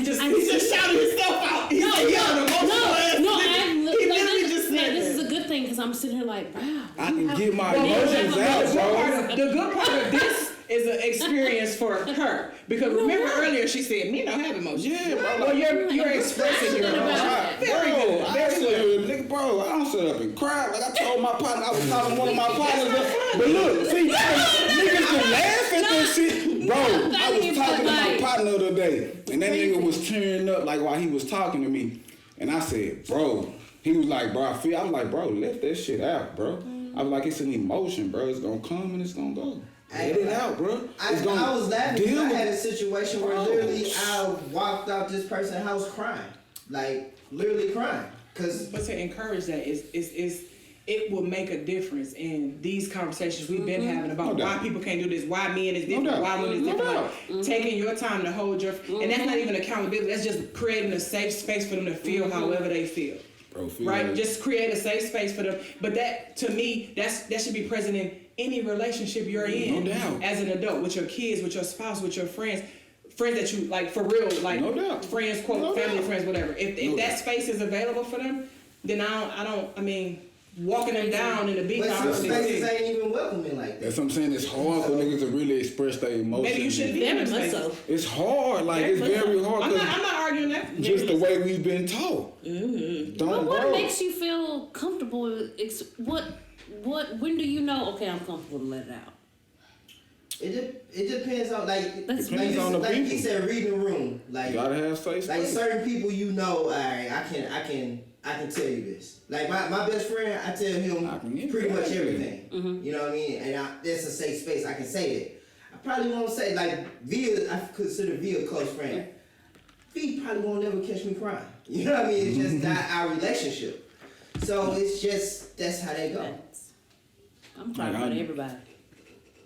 just shouted himself out. He said, "Yo, emotional ass nigga." He literally just said, "This is a good thing," because I'm sitting here like, wow. I can get my emotions out, bro. The good part of this is an experience for her, because remember earlier she said, "Me don't have emotions." Yeah, bro. Well, you're expressing your emotions. Very good. Very good. Nigga, bro, I don't sit up and cry. Like I told my partner, I was talking to one of my partners. But look, see, niggas can laugh at this shit. Bro, I was talking to my partner the other day, and that nigga was tearing up like while he was talking to me. And I said, bro, he was like, bro, I was like, bro, let that shit out, bro. I was like, it's an emotion, bro. It's gonna come and it's gonna go. Let it out, bro. I was laughing because I had a situation where literally I walked out this person's house crying. Like, literally crying. But to encourage that is it will make a difference in these conversations we've been having about why people can't do this, why men is different, why women is different. Like, taking your time to hold your... And that's not even accountability. That's just creating a safe space for them to feel however they feel. Right? Just create a safe space for them. But that, to me, that should be present in any relationship you're in. No doubt. As an adult, with your kids, with your spouse, with your friends that you, like, for real, like, no doubt. Friends, quote, no family doubt. Friends, whatever. If that space is available for them, then I mean, walking them down in the beat. But some spaces ain't even welcoming like that. That's what I'm saying. It's hard for niggas to really express their emotions. Maybe you should be in them spaces. It's hard. Like, it's very hard. I'm not arguing that. Just the way we've been taught. But what makes you feel comfortable? When do you know, okay, I'm comfortable to let it out? It depends on, like people. he said, reading the room. Like, you gotta have safe space. Like, certain people, you know, all right, I can tell you this. Like, my best friend, I tell him pretty much everything. You know what I mean? And that's a safe space. I can say that. I probably won't say, like, I consider V a close friend. V probably won't never catch me crying. You know what I mean? It's just not our relationship. So it's just, that's how they go. I'm trying to to everybody.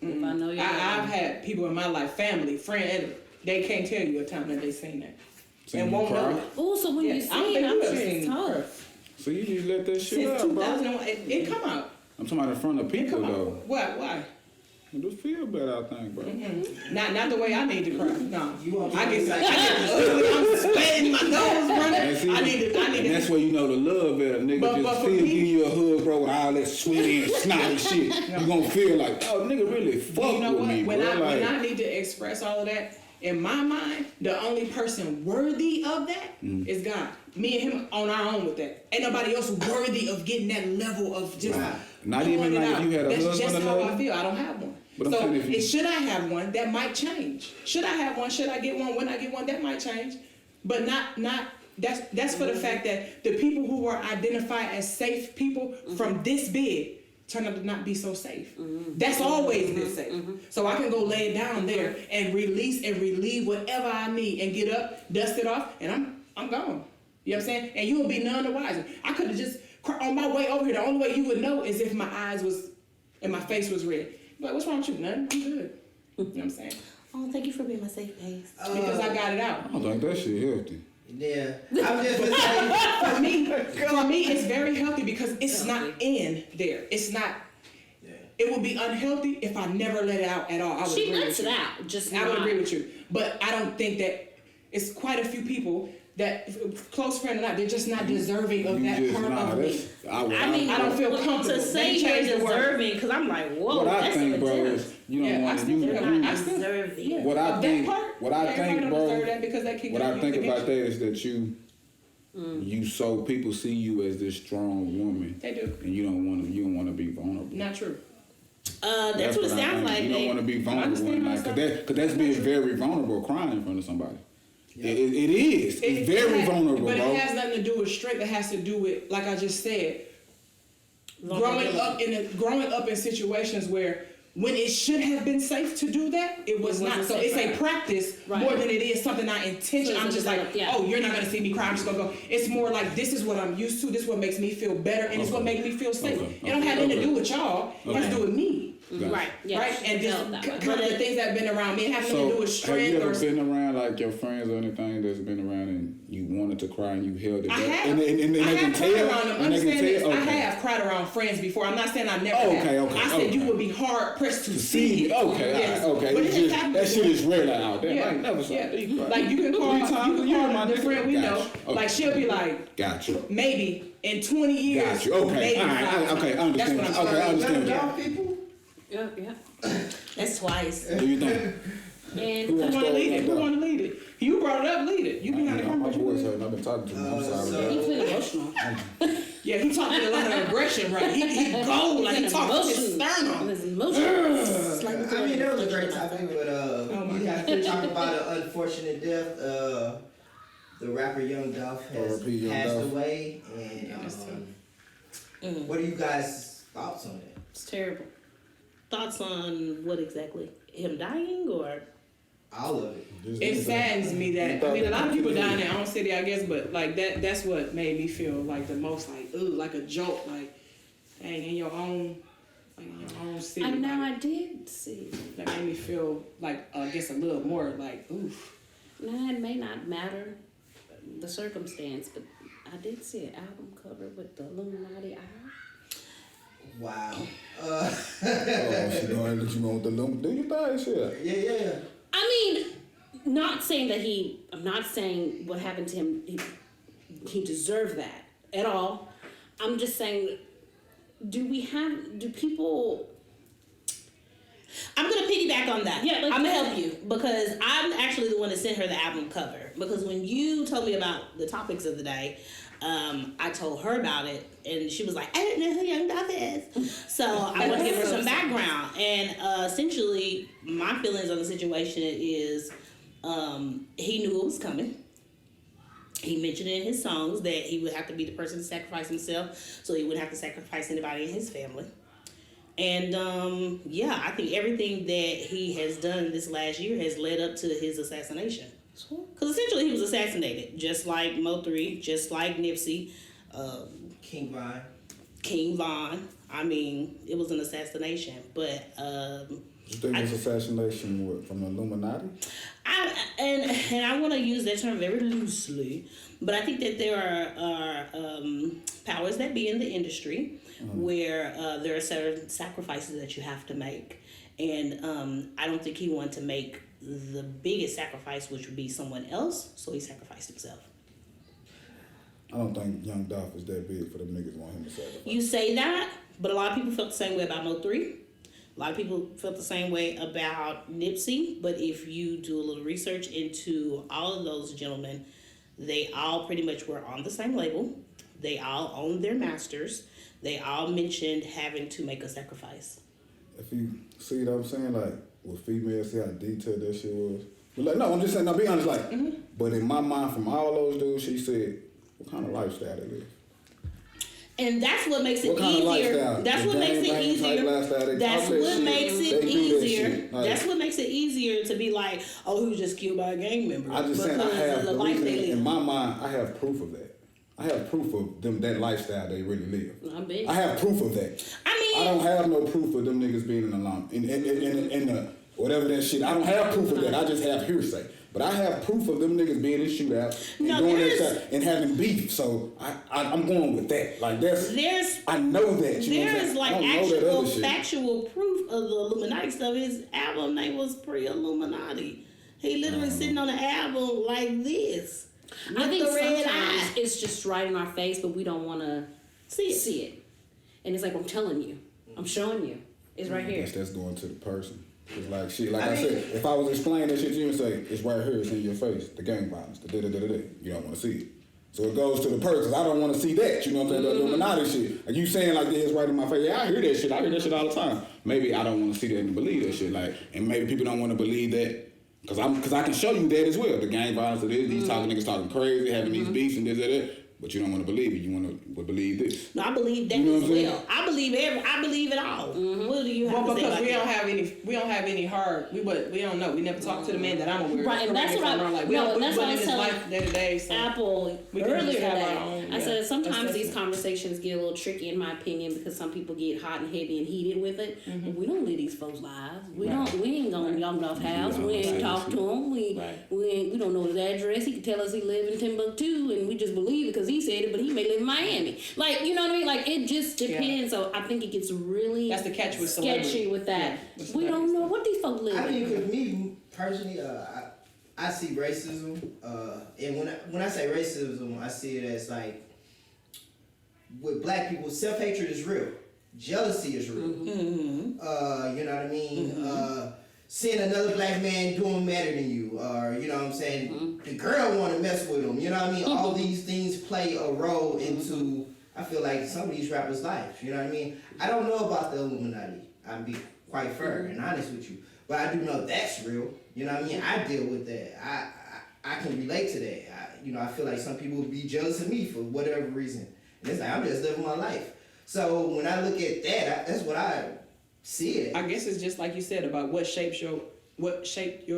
If I know you. I've had people in my life, family, friend, they can't tell you a time that they seen that. And won't know. Oh, so when you see it, I'm sure it's tough. So you need to let that shit Since out, 2001, bro. it come out. I'm talking about in front of people, though. Why? It just feel better, I think, bro. Not the way I need to cry. No, I get I'm sweating, my nose running. I need to. That's where you know the love better, nigga. But just feel give you a hug, bro, with all that sweaty and snotty shit. You gonna feel like, oh, nigga really fuck with me, bro. When I need to express all of that, in my mind, the only person worthy of that is God. Me and him on our own with that. Ain't nobody else worthy of getting that level of just. Not even like if you had a husband. That's just how I feel. I don't have one. But so should I have one, that might change. Should I have one? Should I get one? When I get one, that might change. But not. That's for the fact that the people who were identified as safe people from this big turn out to not be so safe. That's always been safe. So I can go lay it down there and release and relieve whatever I need and get up, dust it off, and I'm gone. You know what I'm saying? And you will be none the wiser. I could have just on my way over here. The only way you would know is if my eyes was and my face was red. Like, what's wrong with you? Nothing. I'm good. You know what I'm saying? Oh, thank you for being my safe place. Because I got it out. I don't think that shit healthy. Yeah. I'm just gonna say, for me, it's very healthy because it's not in there. It's not. it would be unhealthy if I never let it out at all. I would She agree lets with it you. out, just I would not. agree with you, but I don't think that it's quite a few people that, close friend or not, they're just not deserving of that part of me. I mean, I don't feel comfortable. To say you're deserving, because I'm like, whoa, What I that's think, bro, intense. is you don't Yeah, I want to. still feel like I still Deserving. What I of think, that part. what I everybody think, don't bro. deserve that because they can What I think about you. that is that you so people see you as this strong woman, They do. and you don't want to be vulnerable. Not true. That's what it I sounds think. like. You don't want to be vulnerable, because that's being very vulnerable, crying in front of somebody. Yeah. It is. It's very vulnerable, but bro. it has nothing to do with strength. It has to do with, like I just said, growing up in situations where when it should have been safe to do that, it was not. So it's a practice more than it is something I intention. So I'm just like, oh, you're not gonna see me cry. I'm just gonna go. It's more like this is what I'm used to. This is what makes me feel better, and it's what makes me feel safe. It don't have anything to do with y'all. It has to do with me. Right. Yeah, right? And just felt that way. kind of the things that have been around me. It has nothing to do with have strength you ever or. been around like your friends or anything that's been around and you wanted to cry and you held it back? I have. And they I can have cried tell. around them. And they can Understand this? tell. I Okay. have cried around friends before. I'm not saying I never have. Okay, I said you would be hard pressed to see it. Okay, Yes. all right, okay. But It's it just, happened that shit before. is rare out there. Yeah, I never saw yeah. it. Like you can call my the friend we know. Gotcha. Okay. Like she'll be like, Gotcha. maybe in 20 years. Got you. Okay. Maybe All right. Okay. I understand. That's what I'm Okay. I saying. understand. Y'all people. Yeah, yeah. That's twice. What do you think? And Who Who wants want to to lead it? start Who with want to lead it? You brought it up. Lead it. You behind the My conversation. voice hurting. I've been talking to him. I'm sorry. so- you feel emotional. Yeah, he talked with a lot of aggression, right? He go like he talks with his sternum. It's emotional. It's like I mean, that was a great topic, but my we have to talk about an unfortunate death. The rapper Young Dolph has R.I.P. Young passed Dolph. away, and what are you guys' thoughts on it? It's terrible. Thoughts on what exactly? Him dying or? All of it. It saddens me that I mean a lot of people die in their own city, I guess, but like that's what made me feel like the most like ooh, like a joke, like dang, in your own city. I know, like, I did see. that made me feel like I guess a little more like oof. Nah, it may not matter the circumstance, but I did see an album cover with the Illuminati eye. Wow. Oh, she going to let you know what the lump. Do you think shit? Yeah. I mean, not saying that I'm not saying what happened to him, he deserved that at all. I'm just saying, do people... I'm gonna piggyback on that. Yeah, like- I'm gonna help you because I'm actually the one that sent her the album cover. Because when you told me about the topics of the day, I told her about it, and she was like, "I don't know who Young Dolph is." So I want to give her some background. And essentially, my feelings on the situation is, he knew it was coming. He mentioned in his songs that he would have to be the person to sacrifice himself, so he wouldn't have to sacrifice anybody in his family. And I think everything that he has done this last year has led up to his assassination. Because essentially he was assassinated, just like Mo3, just like Nipsey, King Von. I mean, it was an assassination. But You think it's assassination from the Illuminati? I want to use that term very loosely, but I think that there are powers that be in the industry where there are certain sacrifices that you have to make. And I don't think he wanted to make the biggest sacrifice, which would be someone else, so he sacrificed himself. I don't think Young Dolph is that big for the niggas want him to sacrifice. You say that, but a lot of people felt the same way about Mo3. A lot of people felt the same way about Nipsey, but if you do a little research into all of those gentlemen, they all pretty much were on the same label. They all owned their masters. They all mentioned having to make a sacrifice. If you see what I'm saying, like, with females, see how detailed that shit was. But like, no, I'm just saying, now be honest, like, but in my mind, from all those dudes, she said, what kind of lifestyle they live? And that's what makes it What kind of easier. lifestyle? That's The what makes it gangbang type easier. lifestyle, they That's talk that what shit. makes They it do that easier. shit. Like, That's what makes it easier to be like, oh, he was just killed by a gang member. I just saying, I because have of the the life reason, they live. in my mind, I have proof of that. I have proof of them, that lifestyle they really live. I have proof of that. I don't have no proof of them niggas being in the whatever that shit. I don't have proof of that. I just have hearsay. But I have proof of them niggas being in shootouts and doing that stuff and having beef. So I'm going with that. Like I know that. There's like actual factual proof of the Illuminati stuff. His album name was pre-Illuminati. He literally sitting on the album like this. I think sometimes it's just right in our face, but we don't want to see it. And it's like, I'm telling you, I'm showing you, it's right here. I guess that's going to the person. It's like shit. Like I said, if I was explaining that shit to you and say it's right here, it's in your face, the gang violence, the da-da-da-da-da, you don't want to see it. So it goes to the person. I don't want to see that. You know what I'm saying? The Illuminati shit. Like you saying like it's right in my face. Yeah, I hear that shit. I hear that shit all the time. Maybe I don't want to see that and believe that shit. Like, and maybe people don't want to believe that. Cause I can show you that as well. The gang violence, these niggas talking crazy, having these beefs and this and that. But you don't want to believe it. You want to believe this. No, I believe that as well. I believe it all. What do you have to say because about we don't have any hard. We don't know. We never talked to the man that I'm aware of. Right, and that's what I was telling day to day. So Apple earlier today. I said sometimes these assessment. Conversations get a little tricky, in my opinion, because some people get hot and heavy and heated with it. But we don't live these folks' lives. We ain't going to Young Enough house. We ain't talk to him. We don't know his address. He can tell us he live in Timbuktu, and we just believe it because he said it, but he may live in Miami. Like, you know what I mean? Like, it just depends. So I think it gets really that's the catch with sketchy with that. We don't know what these folks live in. I mean, for me personally, I see racism, and when I say racism, I see it as like with black people, self-hatred is real, jealousy is real. You know what I mean? Seeing another black man doing better than you, or you know what I'm saying, the girl want to mess with him. You know what I mean? All these things play a role into. I feel like some of these rappers' lives. You know what I mean? I don't know about the Illuminati. I'll be quite fair and honest with you, but I do know that's real. You know what I mean? I deal with that. I can relate to that. I feel like some people would be jealous of me for whatever reason, and it's like I'm just living my life. So when I look at that, that's what I see it. I guess it's just like you said about what shaped your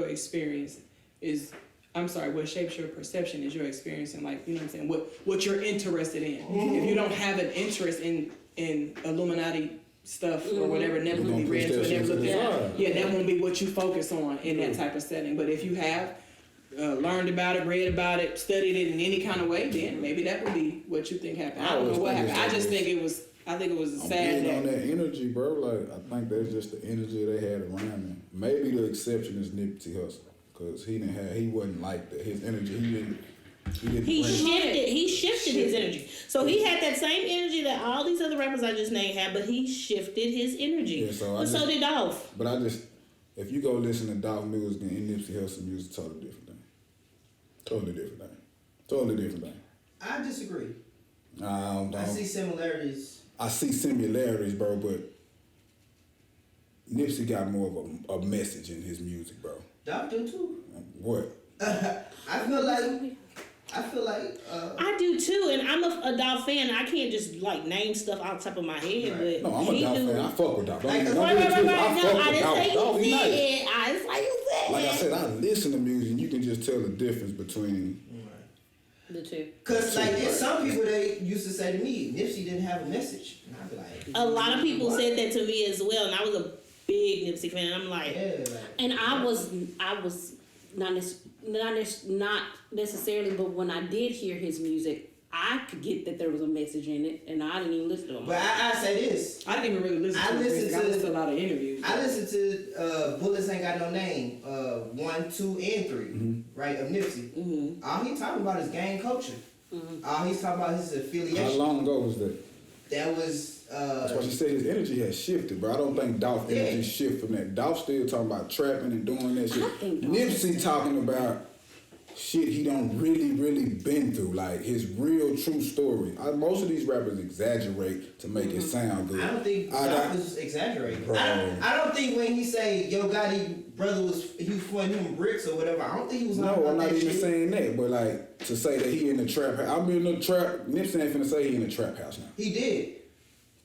experience is. I'm sorry, what shapes your perception is your experience, and like, you know what I'm saying, what you're interested in. If you don't have an interest in Illuminati stuff or whatever, never really read into it, never looked at it, that won't be what you focus on in that type of setting. But if you have learned about it, read about it, studied it in any kind of way, then maybe that would be what you think happened. I don't know what happened. I just think it was a sad day. On that energy, bro. Like, I think that's just the energy they had around him. Maybe the exception is Nipsey Hussle. Cause he wasn't like that. His energy, he shifted his energy. So he had that same energy that all these other rappers I just named had, but he shifted his energy. Yeah, so did Dolph. But if you go listen to Dolph music and Nipsey Hussle music, totally different thing. Totally different thing. I disagree. I see similarities. I see similarities, bro, but Nipsey got more of a message in his music, bro. Dolph do too. What? I feel like. I do too, and I'm a Dolph fan. I can't just like name stuff off the top of my head, but no, I'm a Dolph fan. I fuck with Dolph. I said, I listen to music, and you can just tell the difference between the two. Cause like there's some people they used to say to me, Nipsey didn't have a message, and I'd be like, a lot of people said that to me as well, and I was a big Nipsey fan. And I'm like, and I was not necessarily, but when I did hear his music, I could get that there was a message in it, and I didn't even listen to him. But I say this, I didn't even really listen to him. I listened to a lot of interviews. I listened to Bullets Ain't Got No Name, 1, 2, and 3, right, of Nipsey. All he talking about is gang culture. All he's talking about is his affiliation. How long ago was that? That was. That's why she said his energy has shifted, bro. I don't think Dolph energy shift from that. Dolph still talking about trapping and doing that shit. Nipsey talking about shit he don't really been through, like his real true story. Most of these rappers exaggerate to make it sound good. I don't think Dolph was exaggerating. I don't think when he say Yo Gotti brother was throwing him bricks or whatever, I don't think he was. No, I'm not even saying that, but like to say that he in the trap house. I'm in the trap. Nipsey ain't finna say he in the trap house now. He did.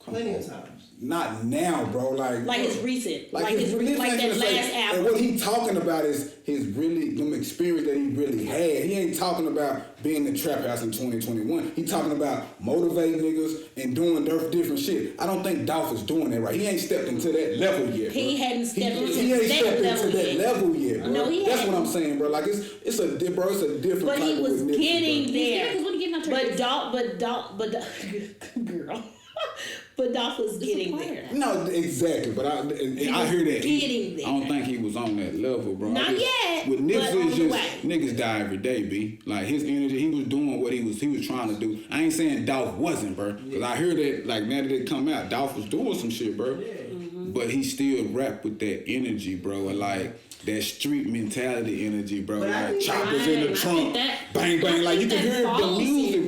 Plenty of times. Not now, bro. Like it's recent. Like his that last album. And what he talking about is his really them experience that he really had. He ain't talking about being in the trap house in 2021. He talking about motivating niggas and doing different shit. I don't think Dolph is doing that right. He ain't stepped into that level yet. Bro. He hadn't stepped into he ain't stepped into that level yet, bro. No, he That's hadn't. what I'm saying, bro. Like it's a different. But type he was of Nipsey, getting bro. there. What are you getting out Girl. But Dolph was getting there. No, exactly. But I hear that. Getting there. I don't think he was on that level, bro. Not yet, With but Nipsey, on it's the just way. niggas die every day, B. Like his energy, he was doing what he was trying to do. I ain't saying Dolph wasn't, bro. Cause I hear that like now that it come out, Dolph was doing some shit, bro. Yeah. But he still rap with that energy, bro. And like that street mentality energy, bro. But I Like think- choppers in the Right, I trunk, think that- Bang bang, like you can hear the music.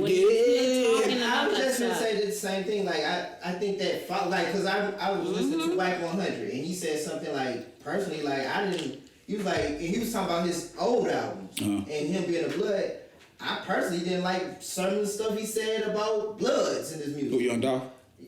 I was just gonna say the same thing. Like I think that like because I was listening to Whack 100 and he said something like personally like I didn't. He was like and he was talking about his old albums and him being a blood. I personally didn't like some of the stuff he said about Bloods in his music. Who Young Dolph?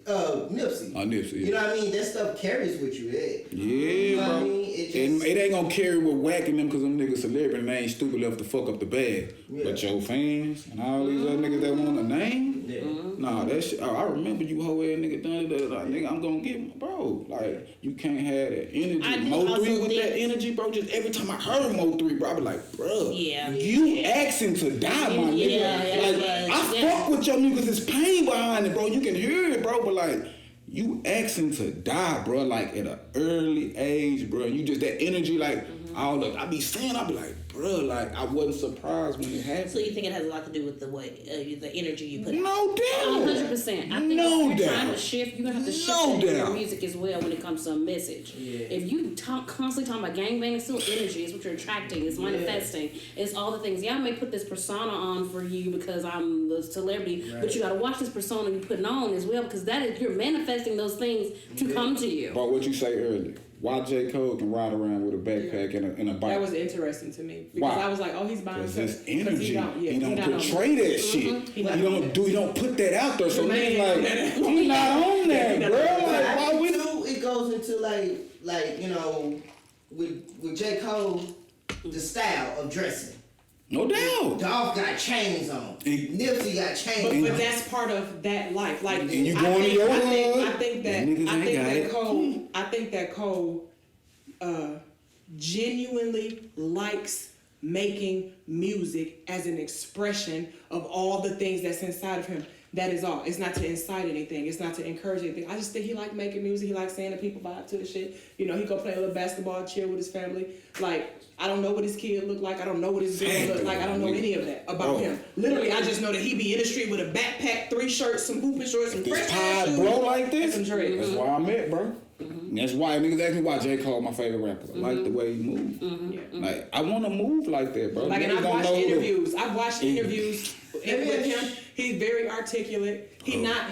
Nipsey. Oh, Nipsey. Yeah. You know what I mean? That stuff carries with you. Yeah, You know bro. what I mean? It And just, it ain't gonna carry with whacking them because them niggas celebrity and they ain't stupid enough to fuck up the bag. Yeah. But your fans and all these other niggas that want a name, yeah. nah, that shit. I remember you whole ass nigga done it. Like, nigga, I'm gonna get my bro. Like, you can't have that energy. I do Mo also 3 with think- that energy, bro. Just every time I heard Mo 3, bro, I be like, bro, Yeah. you asking to die, my nigga. Yeah, Like, I fuck with your niggas. There's pain behind it, bro. You can hear it, bro. But like, you asking to die, bro. Like at an early age, bro. You just that energy, like all the. I be saying, I be like, bro, like I wasn't surprised when it happened. So you think it has a lot to do with the way the energy you put out? No doubt. 100%. I think No if you're trying doubt. to shift, you're gonna have to shift No that in your doubt. music as well when it comes to a message. Yeah. If you constantly talking about gangbang, it's still energy. It's what you're attracting. It's manifesting. It's all the things. Yeah, I may put this persona on for you because I'm the celebrity, but you gotta watch this persona you're putting on as well because that is you're manifesting those things to come to you. But what you say earlier, why J. Cole can ride around with a backpack and a bike? That was interesting to me because Why? I was like, oh, he's buying Because stuff. his 'Cause energy, he don't not portray that shit. He He don't put that out there. So Man, niggas like, he not on that, bro. But Like, I why think we? too, it goes into like you know, with J. Cole, the style of dressing. No doubt. Dolph got chains on. Nipsey got chains But on. that's part of that life. Like And you going to your I hood. think that Niggas ain't got it. I think that Cole genuinely likes making music as an expression of all the things that's inside of him. That is all. It's not to incite anything. It's not to encourage anything. I just think he likes making music. He likes saying that people vibe to the shit. You know, he go play a little basketball, chill with his family. Like, I don't know what his kid look like. I don't know what his girl look like. I don't know any of that about him. Literally, I just know that he be in the street with a backpack, 3 shirts, some hooping shorts, some This fresh tired shoes, bro like and this. some dreads. That's why I met, bro. That's why niggas ask me why J. Cole my favorite rapper. I like the way he moves. Like I want to move like that, bro. Like, and Niggas I've don't watched know the- interviews. I've watched interviews with him. He's very articulate. He not.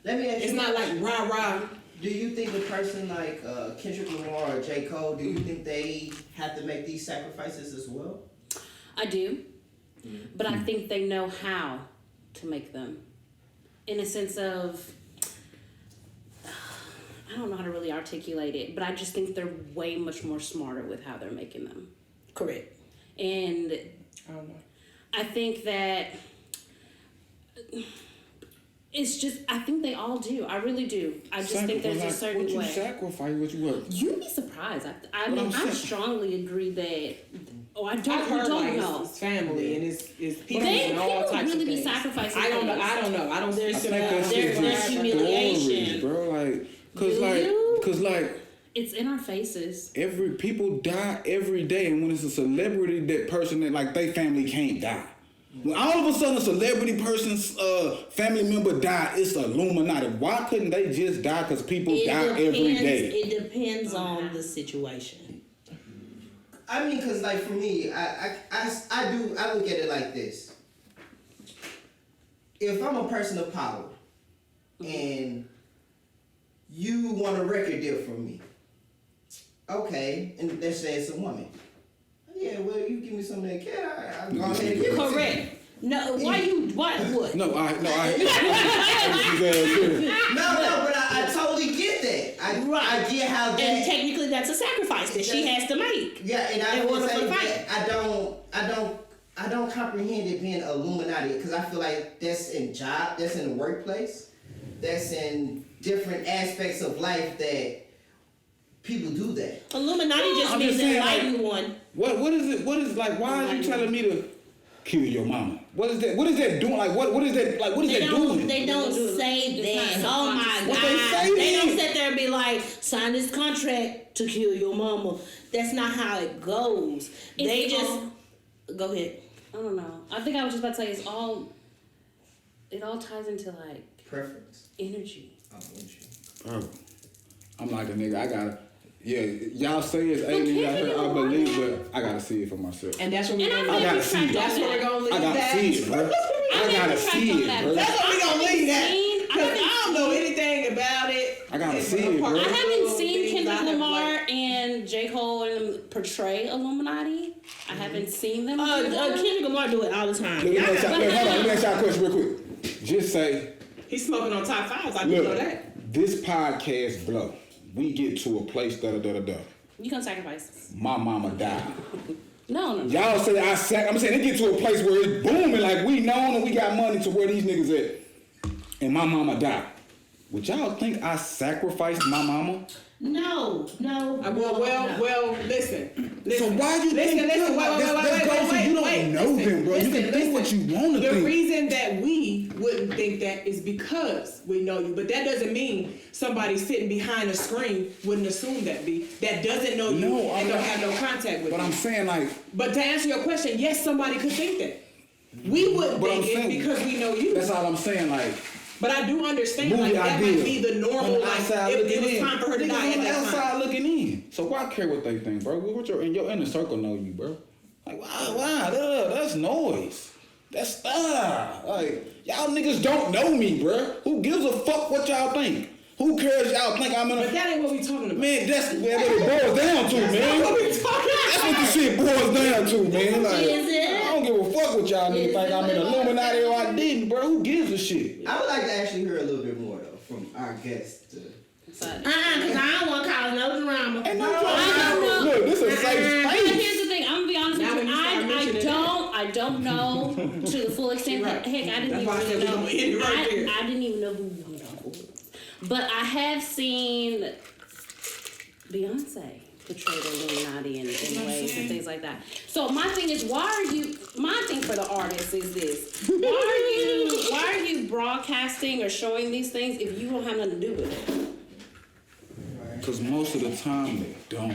Let me ask It's you. not like rah rah. Do you think a person like Kendrick Lamar or J. Cole, do you think they have to make these sacrifices as well? I do, but I think they know how to make them, in a sense of. I don't know how to really articulate it, but I just think they're way much more smarter with how they're making them. Correct. And I don't know. I think that it's just, I think they all do. I really do. I just think there's a certain what you way. sacrifice, what you what? You'd be surprised. I What mean, I'm I saying. strongly agree that. Oh, I I've don't heard like know. his family and his people They and all people types really of be things. sacrificing. I don't know. things. I don't know. I don't. There's I There's think that there's shit just humiliation. stories, bro. Like, Do cause like. It's in our faces. Every people die every day, and when it's a celebrity, that person that like they family can't die. When all of a sudden a celebrity person's family member die, it's Illuminati. Why couldn't they just die? Because people die every day. It depends on the situation. I mean, cause like for me, I look at it like this. If I'm a person of power, and you want a record deal from me, okay, and let's say it's a woman. Yeah, well, you give me some of that cat, I'll go ahead and give it to you. Correct. No, why what? No, I. No, Right. I get how that. And technically, that's a sacrifice that she has to make. Yeah, and I in would order for say the fight. that I don't comprehend it being Illuminati because I feel like that's in the workplace, that's in different aspects of life that people do that. Illuminati just I'm means just saying, enlightened one. What is it? What is like? Why are you telling me to kill your mama? What is that? What is that doing? Like what is that? Like what is that doing? They don't say that. Oh my What God. they They don't then? sit there and be like, sign this contract to kill your mama. That's not how it goes. They just go ahead. I don't know. I think I was just about to say it all ties into like Preference. energy. Oh, energy. Bro, I'm like a nigga. I gotta. Yeah, y'all say it's alien. I believe, but I gotta see it for myself. And that's what we're And gonna I gotta see it. That's where we're gonna leave I gotta that. see it, bro. I gotta see it, bro. That's what we're gonna leave that. I Because haven't I don't know anything about it. I gotta It's see it, bro. I haven't little seen things Kendrick I have, Lamar like- and J. Cole and them portray Illuminati. I haven't seen them. Kendrick Lamar do it all the time. Hold on, let me ask y'all a question real quick. Just say, He's smoking on top fives. I do look, know that. this podcast blow. We get to a place, da-da-da-da-da. You can sacrifice. My mama died. No. Y'all say I'm saying it get to a place where it's booming, like we known and we got money to where these niggas at. And my mama died. Would y'all think I sacrificed my mama? No. Well, listen. So why you think Listen, you don't know them, bro? You can think what you want to The think. reason that we wouldn't think that is because we know you. But that doesn't mean somebody sitting behind a screen wouldn't assume that, B. That doesn't know you No, and I'm don't not- have no contact with But you. I'm saying like, But to answer your question, yes, somebody could think that. We wouldn't But I'm think it saying- because we know you. that's all I'm saying. Like, But I do understand, movie like, that idea. might be the normal, On the like, outside it looking was in. time for her to Niggas die on at the that outside time. looking in. So why care what they think, bro? What your inner circle know you, bro? Like, why? That's noise. That's like y'all niggas don't know me, bro. Who gives a fuck what y'all think? Who cares y'all think I'm in But a that ain't what we talking about. man? That's what it boils down to, man. That's what the shit boils down to, man. Like, Is it? I don't give a fuck what y'all niggas think I'm in Illuminati or I didn't, bro. Who gives a shit? I would like to actually hear a little bit more though from our guests. Because I don't want to cause no drama. And I look, this is a safe But space. here's the thing. I'm gonna be honest Now with when you. you start mentioning I don't know to the full extent. Right. Heck, I didn't That's why I said even we know. gonna end it right there. I didn't even know who Young Dog was. But I have seen Beyonce portray the Illuminati in ways and things like that. So my thing is, my thing for the artist is this. Why are you broadcasting or showing these things if you don't have nothing to do with it? Because most of the time they don't.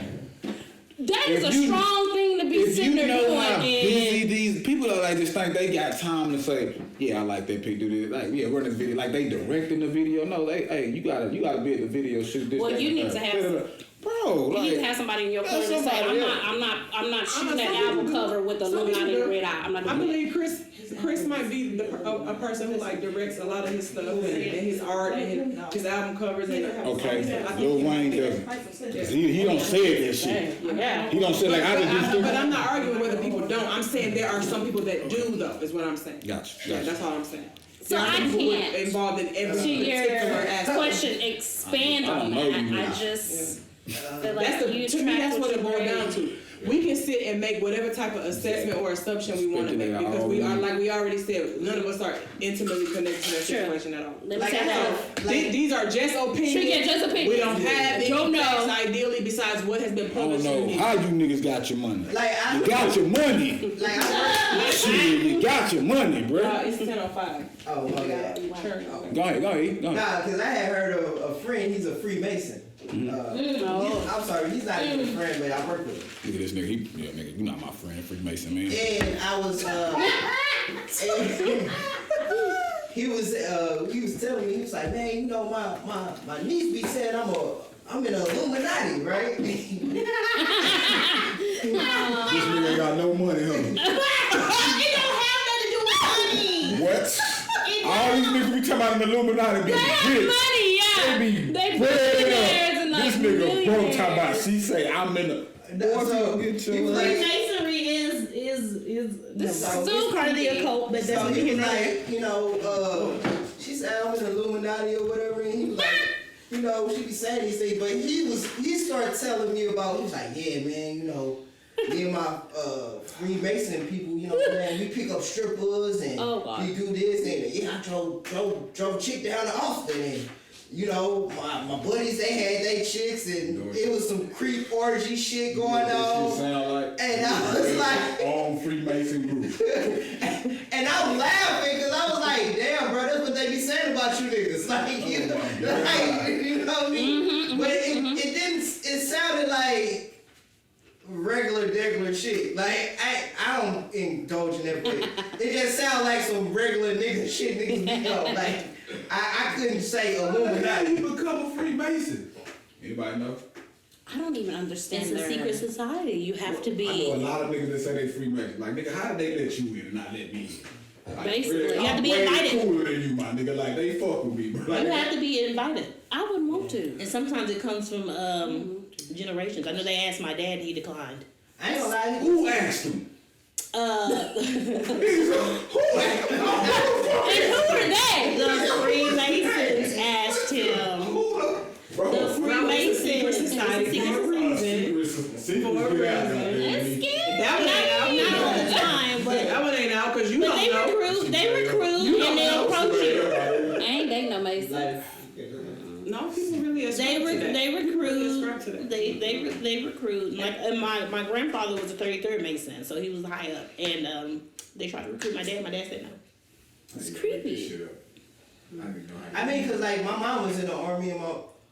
That is If a you- strong thing to be If sitting you there know doing. how busy And these people are, like, just think they got time to say, yeah, I like that pic, do this, like, yeah, run this video, like they directing the video. No, hey, you gotta be at the video, shoot this. Well, that, you need that. to have- bro, you like, need to have somebody in your that's corner to say, somebody I'm not shooting that some people album do. cover with the Some people Illuminati do. red eye. I'm not I doing that. believe Chris might be a person who like directs a lot of his stuff and his art and his album covers. And okay, I think Lil he- Wayne doesn't. 'Cause he don't say that shit. Yeah. He don't say like I just do. But I'm not arguing whether people don't. I'm saying there are some people that do though. Is what I'm saying. Gotcha. Yeah, that's all I'm saying. So There are I people who are can't, involved in every to your particular aspect. question, expand I don't on know that. you, I man. just feel like That's you to me, that's what it boils bring. down to. We can sit and make whatever type of assessment or assumption we want to make Speculate because all we are, we- like we already said, none of us are intimately connected to that Sure. situation at all. Let me Like say I that. said, like, These are just opinions. Sure, yeah, just opinions. We don't have any Don't know. facts ideally besides what has been I published. don't in know media. how you niggas got your money. like You got your money. like I Shit, you got your money, bro. It's 10:05. oh my god. Sure. Go ahead. Nah, because I had heard of a friend, he's a Freemason. I'm sorry, he's not even a friend, but I work with him. Look at this nigga. Nigga, you not my friend, Freemason, man. And I was, he was telling me, he was like, man, you know, my niece be saying I'm in an Illuminati, right? This nigga ain't got no money, huh? It don't have nothing to do with money. What? All these niggas be talking about an Illuminati be They have rich. money, yeah. They be They bread up. and like This nigga bro millionaires. talking about, she say, I'm in a... So, get he your was like, Freemasonry is So, still part of the occult, but that's so what he you was know. like, you know, she said I'm in the Illuminati or whatever, and he was you know, she be saying these things, but he started telling me about, he was like, yeah, man, you know, me and my Freemason people, you know, man, we pick up strippers and we do this, and yeah, I drove a chick down to Austin, and you know, my buddies, they had their chicks, and it was some creep orgy shit going on. Shit sound like, and I was like, all Freemason group. and I was laughing because I was like, damn, bro, that's what they be saying about you niggas. Like, you know what I mean? But it didn't, it sounded like regular shit. Like, I don't indulge in that, but it just sounded like some regular nigga shit niggas, you know, like, I couldn't say Illuminati. How you become a Freemason? Anybody know? I don't even understand It's a secret society. You have to I know be. a lot of niggas that say they Freemason. Like, nigga, how did they let you in and not let me in? Like, Basically, really, you have to be I'm way invited. cooler than you, my nigga. Like, they fuck with me, bro. Like, You have to be invited. I wouldn't want to. And sometimes it comes from generations. I know they asked my dad, he declined. I ain't gonna lie. who asked him? Who Niggas, who And who are they? The Freemasons asked him. The Freemasons. Society for a reason. Not all the time, but That one ain't out because you But don't know. they recruit and they approach you. I ain't dating no Mason. No, people really ascribe to that. They Really ascribe to recruit. that. They recruit. My grandfather was a 33rd Mason, so he was high up, and they tried to recruit my dad. My dad said no. It's creepy. I mean, cause like my mom was in the army, and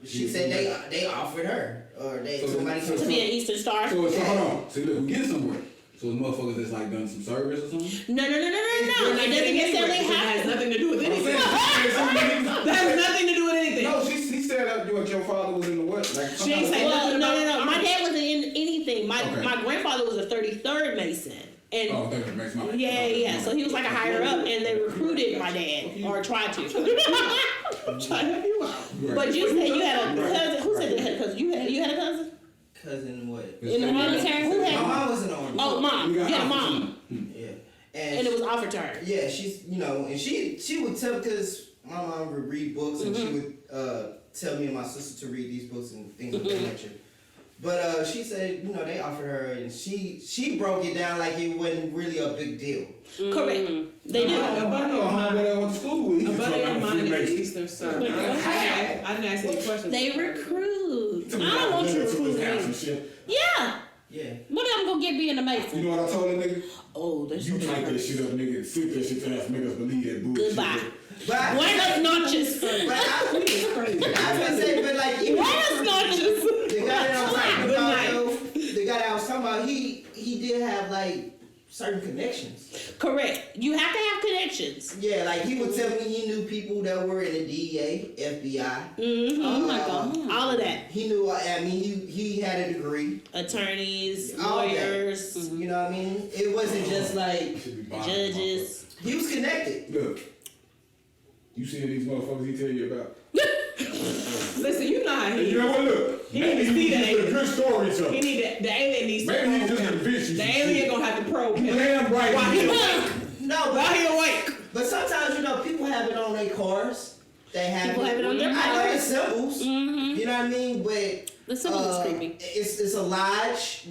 she said they offered her, or somebody To be an Eastern Star. So hold on. See, look, we get somewhere. So it's motherfuckers that's like done some service or something? No. It doesn't necessarily It has have to. nothing to do with I'm anything. saying, That has nothing to do with anything. no, he said that your father was in the what? Like, She ain't say Well, nothing no. about My dad wasn't in anything. My Okay. grandfather was a 33rd Mason. And oh, that makes my yeah. So he was like a higher up, and they recruited my dad, or tried to. I'm trying to help you out. But you said you had a cousin. Who said you had a cousin? You had a cousin cousin what? in the military. Who My had? mom was in the army. Oh, mom. You had a mom, Yeah, and it was offered to her. yeah, she's and she would tell, because my mom would read books, and she would tell me and my sister to read these books and things of that nature. But she said, they offered her, and she broke it down like it wasn't really a big deal. Correct. They do. A buddy of mine went to school with. A buddy of mine is an Eastern Star. I didn't ask any questions. They recruit. I don't want you to recruit me. Shit. Yeah. Yeah. What I'm gonna get being a Mason? You know what I told that nigga? Oh, that's You type that shit up, nigga, and sit that shit fast, make us believe that bullshit. Goodbye. But Buenas noches. I was gonna say, but like even Buenas noches. the guy that I was talking Good about, night. though, the guy that I was talking about, he did have like certain connections. Correct. You have to have connections. Yeah, like he would tell me he knew people that were in the DEA, FBI. Oh my god. All of that. He knew. I mean, he had a degree. Attorneys, All that. lawyers, You know what I mean? It wasn't just like judges. he was connected. Look, you see these motherfuckers he tell you about? Listen, you know how he You know is. what? Look, He need to see that a alien. good story to He need to, the alien needs to Maybe he probe just him. convinced you The some alien shit. gonna have to probe him. Damn right. While he he is. awake. No, While he awake. but sometimes people have it on their cars. They have People have it on their I know cars. it's symbols. You know what I mean? But The symbol is creepy. it's a lodge.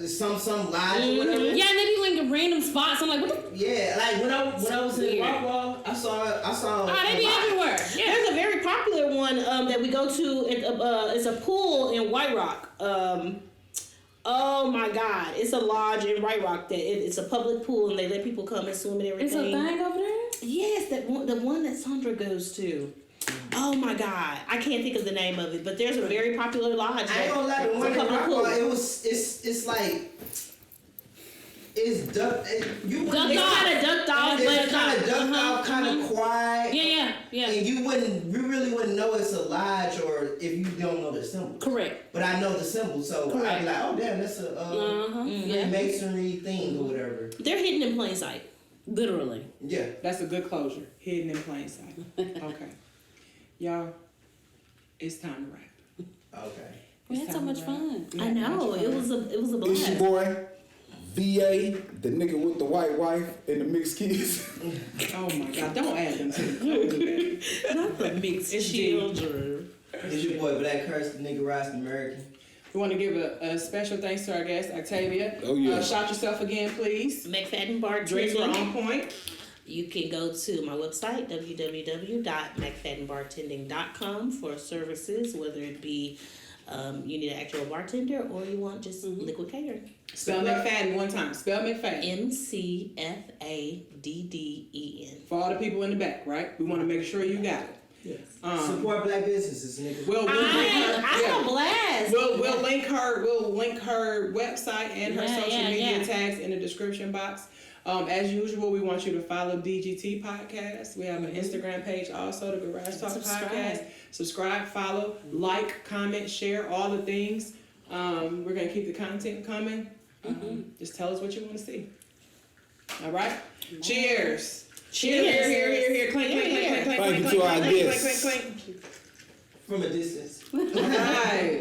Some lodge or whatever. Yeah, and they be linking random spots. I'm like, what the? Yeah, like when I was in Weird. Rockwall, I saw. Oh, they be everywhere. Yeah. There's a very popular one that we go to. It's a pool in White Rock. Oh my God! It's a lodge in White Rock that it's a public pool and they let people come and swim and everything. It's a thing over there. Yes, the one that Sandra goes to. Oh my God! I can't think of the name of it, but there's a very popular lodge. I ain't gonna lie, the It's a one in public pool. Rockwall, it's like it's duck. You It's wouldn't. kind of ducked off, but It's kind of ducked off, kind of quiet. Yeah. And you really wouldn't know it's a lodge, or if you don't know the symbol. Correct. But I know the symbol, so I'd Correct. be like, oh damn, that's a Yeah. masonry thing or whatever. they're hidden in plain sight. Literally. Yeah. That's a good closure. Hidden in plain sight. Okay. Y'all, it's time to wrap. Okay. We had so much fun. I know it was a It's your blast. boy, VA, the nigga with the white wife and the mixed kids. Oh my God, don't add them to the Don't do that. Not the mixed It's children. It's your boy Black Curse, the nigga Rasta American. We want to give a special thanks to our guest, Octavia. Oh, yeah. Shout yourself again, please. McFadden Bar Drinks were Tending. on point. You can go to my website, www.mcfaddenbartending.com, for services, whether it be you need an actual bartender or you want just liquid catering. Spell McFadden one time. Spell McFadden. McFadden. For all the people in the back, right? We want to make sure you got it. Yes. Support black businesses, nigga. We'll link her. I'm a blast. We'll link her. We'll link her website and her social media yeah. tags in the description box. As usual, we want you to follow DGT Podcast. We have an Instagram page also, the Garage Talk Podcast. Subscribe, follow, like, comment, share, all the things. We're gonna keep the content coming. Just tell us what you want to see. All right. Cheers. Cheers. Here. Clink, clink, clink, clink, clink, Thank you clink, to our clink, clink, guests. clink, clink, clink. From a distance. All right.